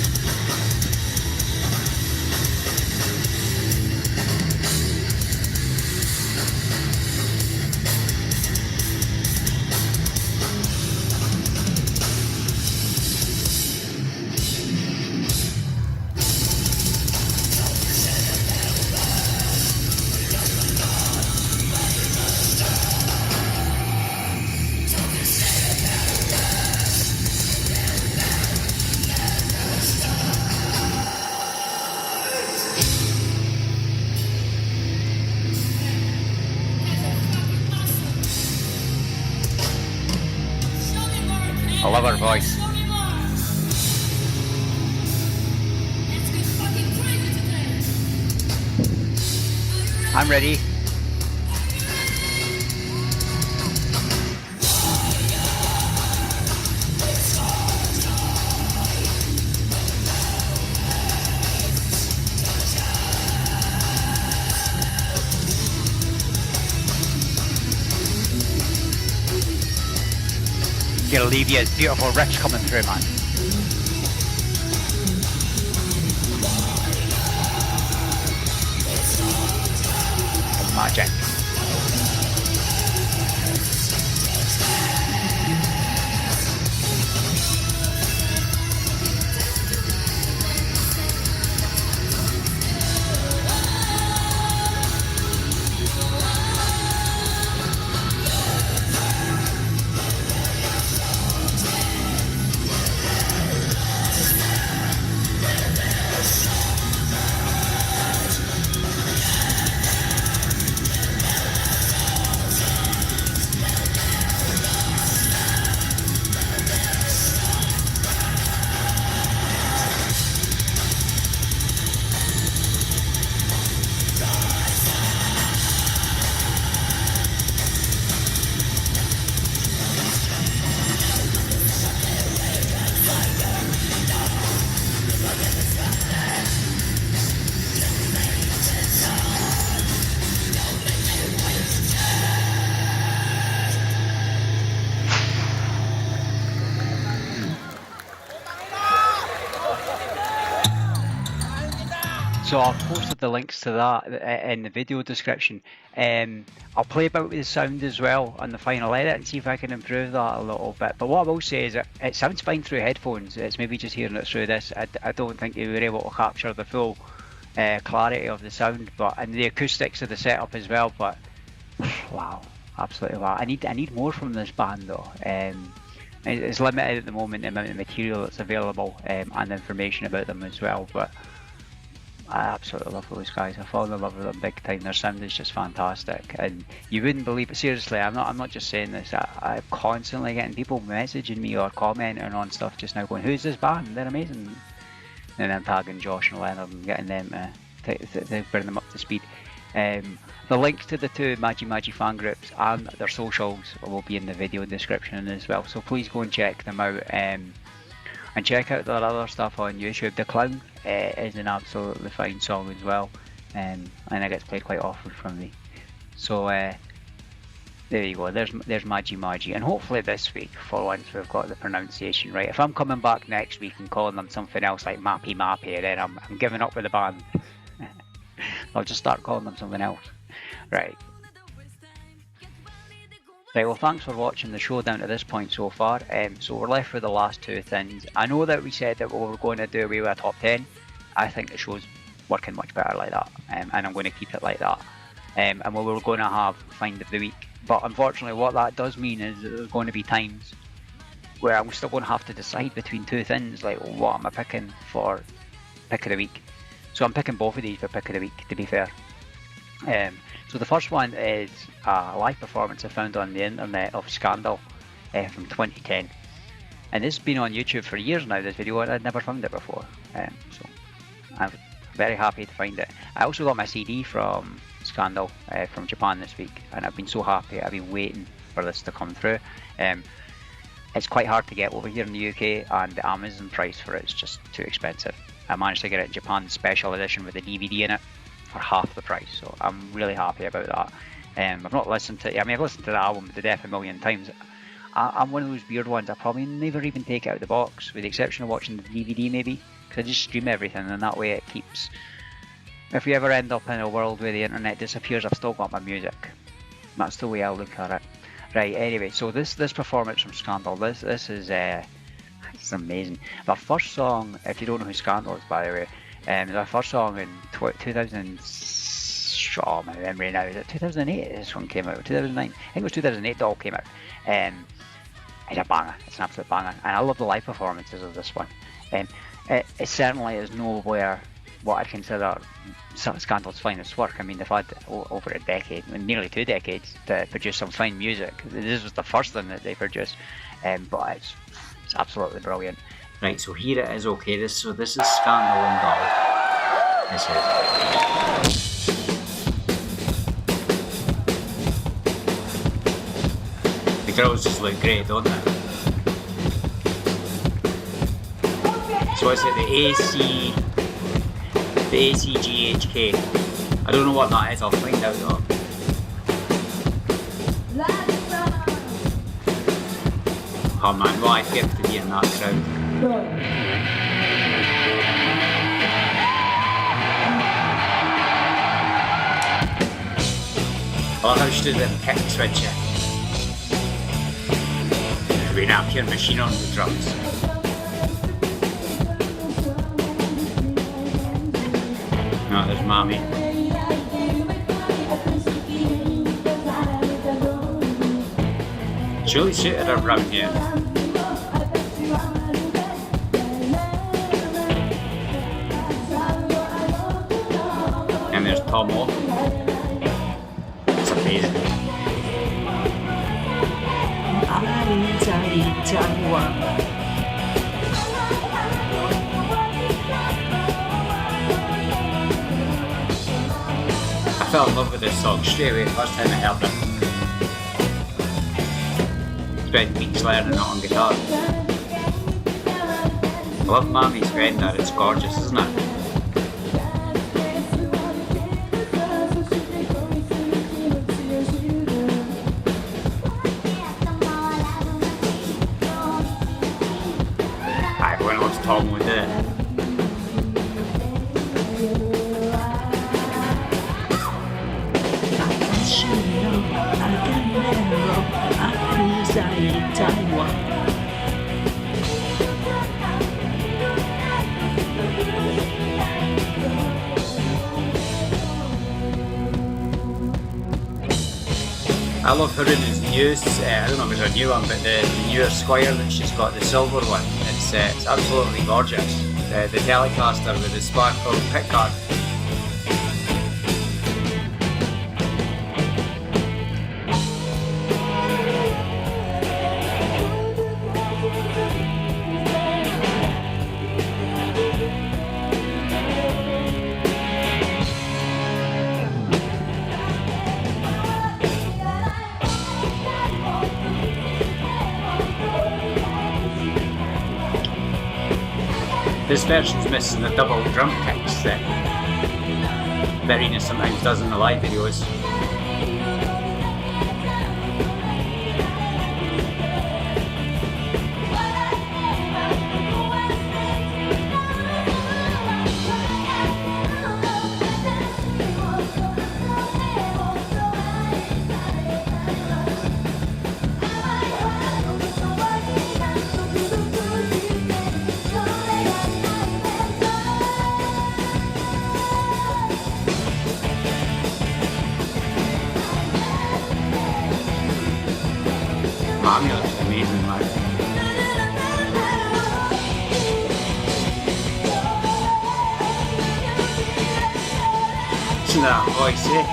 voice. I'm ready. Gonna leave you, it's beautiful riffs coming through, man. Magic. So I've posted the links to that in the video description. I'll play about with the sound as well on the final edit and see if I can improve that a little bit. But what I will say is that it sounds fine through headphones. It's maybe just hearing it through this. I don't think you were able to capture the full clarity of the sound, but and the acoustics of the setup as well. But wow, absolutely wow. I need more from this band though. It's limited at the moment, the amount of material that's available and the information about them as well. But I absolutely love those guys. I fall in love with them big time. Their sound is just fantastic, and you wouldn't believe it. Seriously, I'm not just saying this. I'm constantly getting people messaging me or commenting on stuff just now, going, "Who's this band? They're amazing." And I'm tagging Josh and Leonard and getting them to bring them up to speed. The links to the two Magi fan groups and their socials will be in the video description as well. So please go and check them out. And check out their other stuff on YouTube. The Clown is an absolutely fine song as well, and it gets played quite often from me. So there you go. There's Magi, and hopefully this week, for once, we've got the pronunciation right. If I'm coming back next week and calling them something else like Mappy, then I'm giving up with the band. I'll just start calling them something else. Right. Right, well, thanks for watching the show down to this point so far. So we're left with the last two things. I know that we said that we were going to do away with a top 10. I think the show's working much better like that, and I'm going to keep it like that. And we were going to have Find of the Week. But unfortunately, what that does mean is that there's going to be times where I'm still going to have to decide between two things, like what am I picking for Pick of the Week. So I'm picking both of these for Pick of the Week, to be fair. So the first one is a live performance I found on the internet of Scandal from 2010. And this has been on YouTube for years now, this video, and I'd never found it before. So I'm very happy to find it. I also got my CD from Scandal from Japan this week, and I've been so happy. I've been waiting for this to come through. It's quite hard to get over here in the UK, and the Amazon price for it is just too expensive. I managed to get it in Japan special edition with a DVD in it for half the price, so I'm really happy about that. I've not listened to, I've listened to the album to death a million times. I'm one of those weird ones, I probably never even take it out of the box, with the exception of watching the DVD maybe, because I just stream everything, and that way it keeps, if we ever end up in a world where the internet disappears, I've still got my music. That's the way I look at it. Right, anyway, so this performance from Scandal, this is it's amazing. Their first song, if you don't know who Scandal is, by the way, their first song in 2000, oh my memory now, is it 2008 this one came out, 2009, I think it was 2008 it all came out. It's a banger, it's an absolute banger, and I love the live performances of this one. It certainly is nowhere what I'd consider Scandal's finest work. I mean, they've had over a decade, nearly 2 decades, to produce some fine music. This was the first thing that they produced, but it's absolutely brilliant. Right, so here it is. Okay, this is Scandal and Doll. This is. The girls just look great, don't they? So is it the ACGHK? I don't know what that is. I'll find out though. Oh man, what a gift to be in that crowd. I love how she did them kick switch it. We now hear Machine on the drums. No, there's Mommy. She really suited her around here. And there's Tomo. It's amazing. I fell in love with this song straight away first time I heard it. Spent weeks learning it on guitar. I love Mommy's Fender, it's gorgeous, isn't it? Everyone loves Tom with it. I love her in his news, I don't know if it's a new one, but the newer Squire that she's got, the silver one, it's absolutely gorgeous. The Telecaster with the sparkle pickguard. This version's missing the double drum kicks that Verena sometimes does in the live videos. Mommy looks amazing, man. Listen to that voice, eh?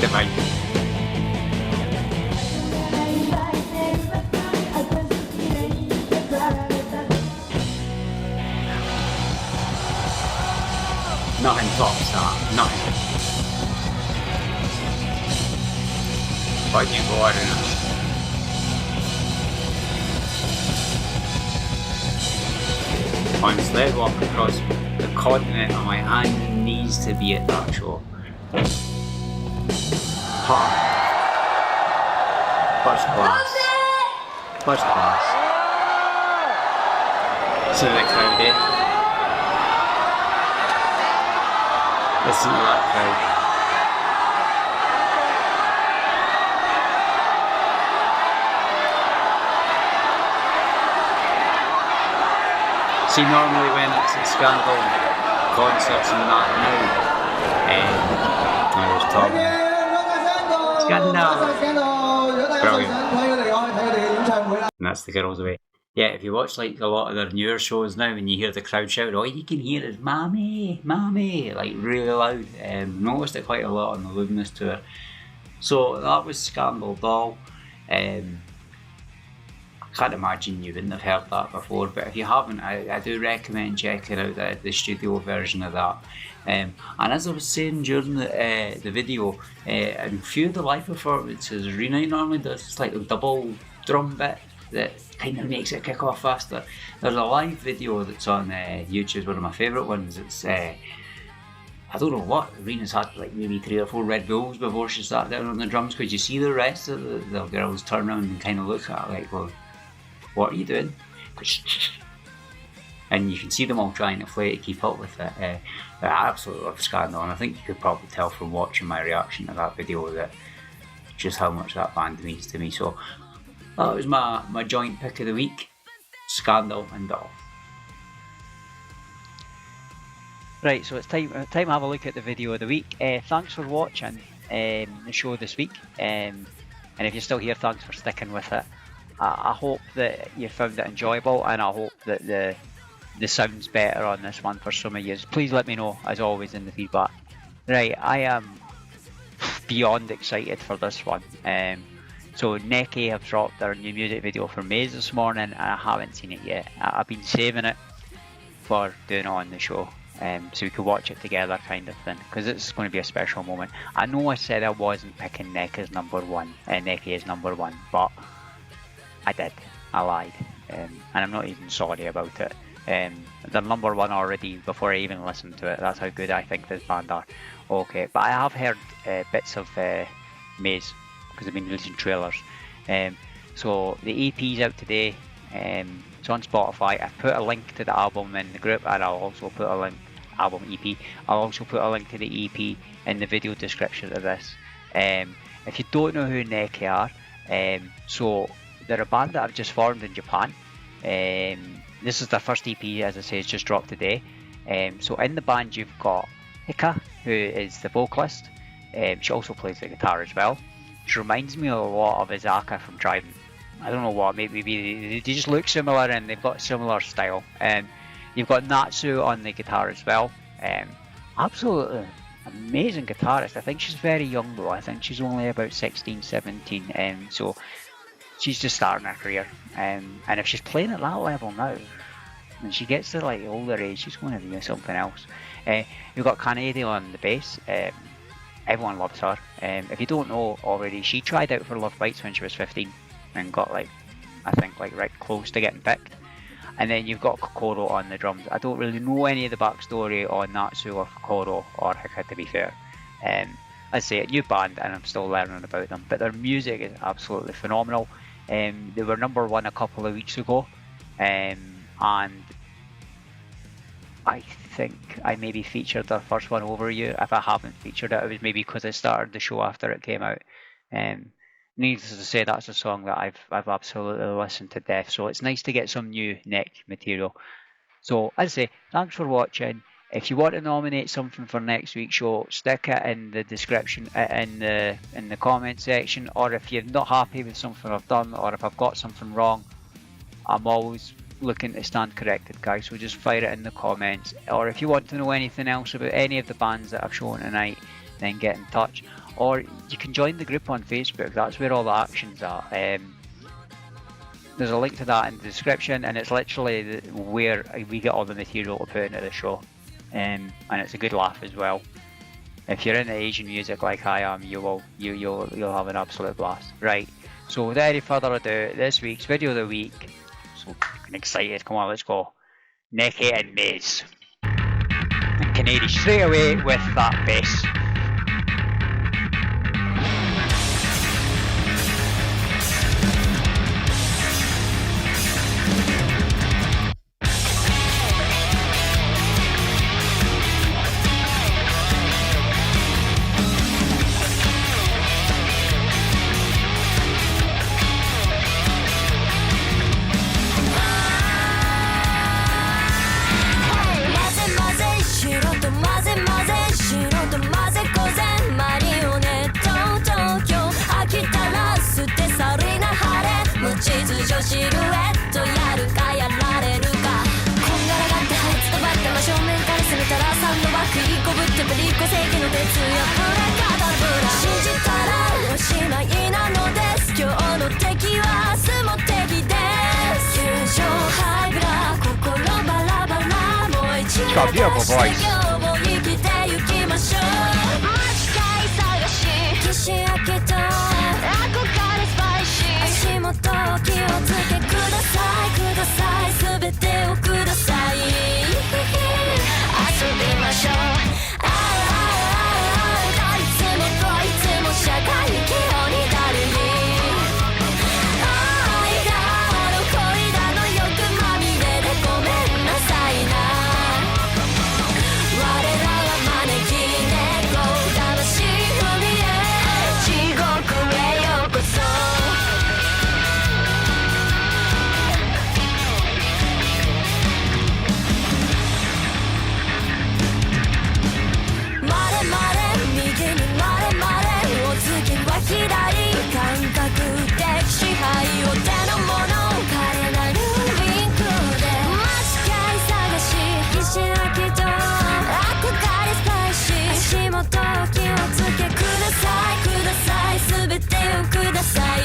Divine. Nothing tops that, nothing. Why do you go out in it? Honestly, I'd walk across the continent on my hands and knees to be at that show. First class. First class. See the crowd there? Listen to that crowd. See, normally when it's at Scandal concerts and that now, there's Tom. Scandal! Brilliant. And that's the girls away. Yeah, if you watch like a lot of their newer shows now and you hear the crowd shout, all you can hear is "Mommy, Mommy," like really loud. Noticed it quite a lot on the Luminous tour. So that was Scandal Doll. can't imagine you wouldn't have heard that before, but if you haven't, I do recommend checking out the studio version of that. And as I was saying during the video, in a few of the live performances, Rina normally does like a double drum bit that kind of makes it kick off faster. There's a live video that's on YouTube, one of my favourite ones. It's I don't know what, Rina's had like maybe 3 or 4 Red Bulls before she started down on the drums, because you see the rest of the girls turn around and kind of look at her like, well, what are you doing? And you can see them all trying to play to keep up with it. I absolutely love Scandal, and I think you could probably tell from watching my reaction to that video that just how much that band means to me. So that was my joint pick of the week, Scandal and Doll. Right, so it's time to have a look at the video of the week. Thanks for watching the show this week, and if you're still here, thanks for sticking with it. I hope that you found it enjoyable, and I hope that the sound's better on this one for some of you. Please let me know, as always, in the feedback. Right, I am beyond excited for this one. So Neki have dropped their new music video for Maze this morning, and I haven't seen it yet. I've been saving it for doing it on the show, so we could watch it together, kind of thing, because it's going to be a special moment. I know I said I wasn't picking Neki as number one, but I did. I lied, and I'm not even sorry about it. They're number one already before I even listened to it. That's how good I think this band are. Okay, but I have heard bits of Maze, because I've been releasing trailers. So the EP's out today. It's on Spotify. I've put a link to the album in the group, and I'll also put a link, album EP. I'll also put a link to the EP in the video description of this. If you don't know who Neki are, so they're a band that I've just formed in Japan. This is their first EP, as I say, it's just dropped today. So in the band you've got Hika, who is the vocalist. She also plays the guitar as well. She reminds me a lot of Izaka from Trident. I don't know what, maybe they just look similar and they've got similar style. You've got Natsu on the guitar as well. Absolutely amazing guitarist. I think she's very young though. I think she's only about 16, 17. So she's just starting her career. And if she's playing at that level now, when she gets to like older age, she's going to be something else. You've got Kanade on the bass. Everyone loves her. If you don't know already, she tried out for Love Bites when she was 15 and got like, I think like right close to getting picked. And then you've got Kokoro on the drums. I don't really know any of the backstory on Natsu or Kokoro or Hika, to be fair. I'd say a new band and I'm still learning about them, but their music is absolutely phenomenal. They were number one a couple of weeks ago, and I think I maybe featured their first one over you. If I haven't featured it, it was maybe because I started the show after it came out. Needless to say, that's a song that I've absolutely listened to death, so it's nice to get some new Neki material. So as I say, thanks for watching. If you want to nominate something for next week's show, stick it in the description, in the comment section, or if you're not happy with something I've done, or if I've got something wrong, I'm always looking to stand corrected, guys, so just fire it in the comments. Or if you want to know anything else about any of the bands that I've shown tonight, then get in touch. Or you can join the group on Facebook, that's where all the action's at. There's a link to that in the description, and it's literally where we get all the material to put into the show. And it's a good laugh as well. If you're into Asian music like I am, you'll have an absolute blast. Right, so without any further ado, this week's video of the week. So fucking excited, come on, let's go. Neki and Maze. And Kanade straight away with that bass. Maze, maze, 白と混ぜ混ぜ白と混ぜ She's got a beautiful voice. 岸明けと憧れスパイシー足元お気をつけくださいください全てをください遊びましょうどいつもこいつも社会気をにだるに愛だの恋だの欲まみれでごめんなさいな我らは招き猫魂踏みへ地獄へようこそまれまれ右にまれまれお次は左感覚的支配を手のもの華麗なるリンクで間違い探し岸明けと憧れスパイシー足元お気をつけくださいください全てをください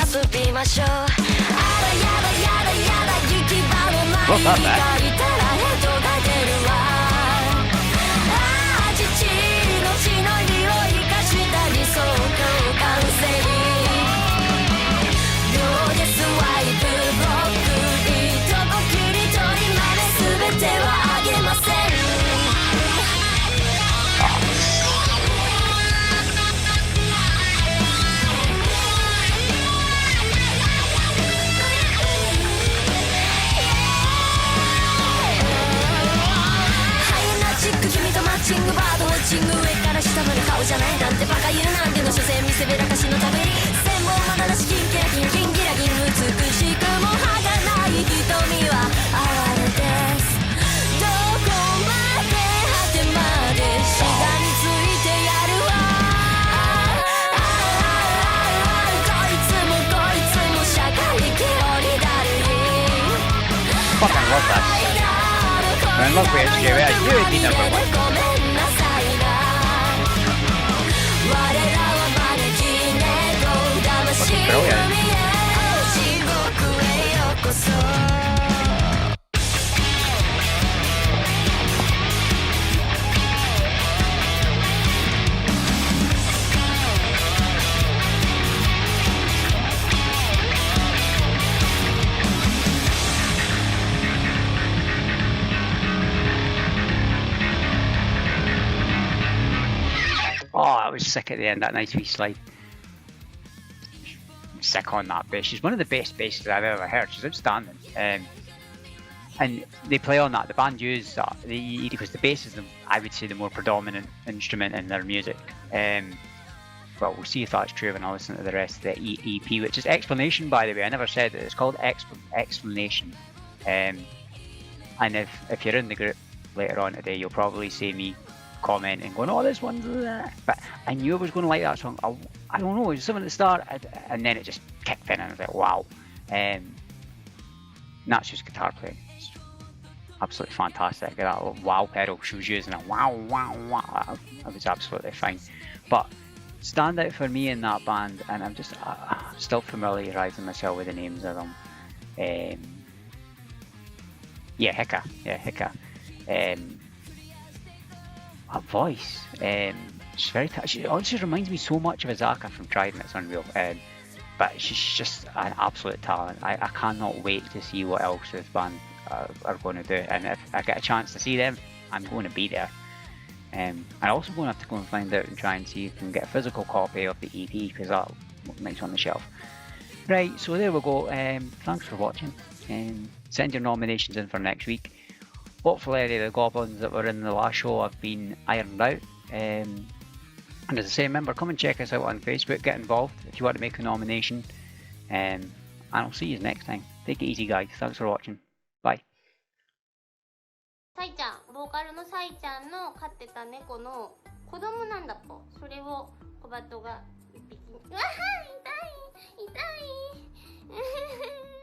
遊びましょうあらやだやだやだ行き場のない光ったらヘドが出るわああ父の血の匂いがした理想郷カウンセリング秒でスワイプブロックリーとこ切り取りまで全てはあげません君とマッチングバードウォッチング上から下まで顔じゃないなんてバカ言うなんての所詮見せびらかしのために専門まだらしキンキラキンキンギラギン美しくも歯がない瞳は哀れですどこまで果てまでしがみついてやるわこいつもこいつも社会気をにだるに Fucking love that. I love BHK, I knew it'd be number one. Fucking brilliant. Oh, I was sick at the end, that nice wee slide. I'm sick on that bass. She's one of the best basses I've ever heard. She's outstanding. And they play on that. The band use that because the bass is, I would say, the more predominant instrument in their music. Well, we'll see if that's true when I listen to the rest of the EP, which is Explanation, by the way. I never said it. It's called Explanation. And if you're in the group later on today, you'll probably see me commenting, going, "Oh, this one's," but I knew I was going to like that song. I don't know, it was something at the start, and then it just kicked in, and I was like, "Wow!" Natsu's guitar playing, is absolutely fantastic. That little wow pedal she was using, a wow, wow, wow. It was absolutely fine. But standout for me in that band, and I'm just still familiarising myself with the names of them. Hika. Her voice, she's very. She honestly reminds me so much of Azaka from Trident. It's unreal. But she's just an absolute talent. I cannot wait to see what else this band are going to do. And if I get a chance to see them, I'm going to be there. I'm also going to have to go and find out and try and see if I can get a physical copy of the EP, because that'll look nice on the shelf. Right, so there we go. Thanks for watching. Send your nominations in for next week. Hopefully any of the goblins that were in the last show have been ironed out. And as I say, remember, come and check us out on Facebook, get involved if you want to make a nomination. And I'll see you next time. Take it easy, guys. Thanks for watching. Bye. サイちゃん、ボーカルのサイちゃんの飼ってた猫の子供なんだっぽ。それをコバトが一匹。うわは、痛い痛い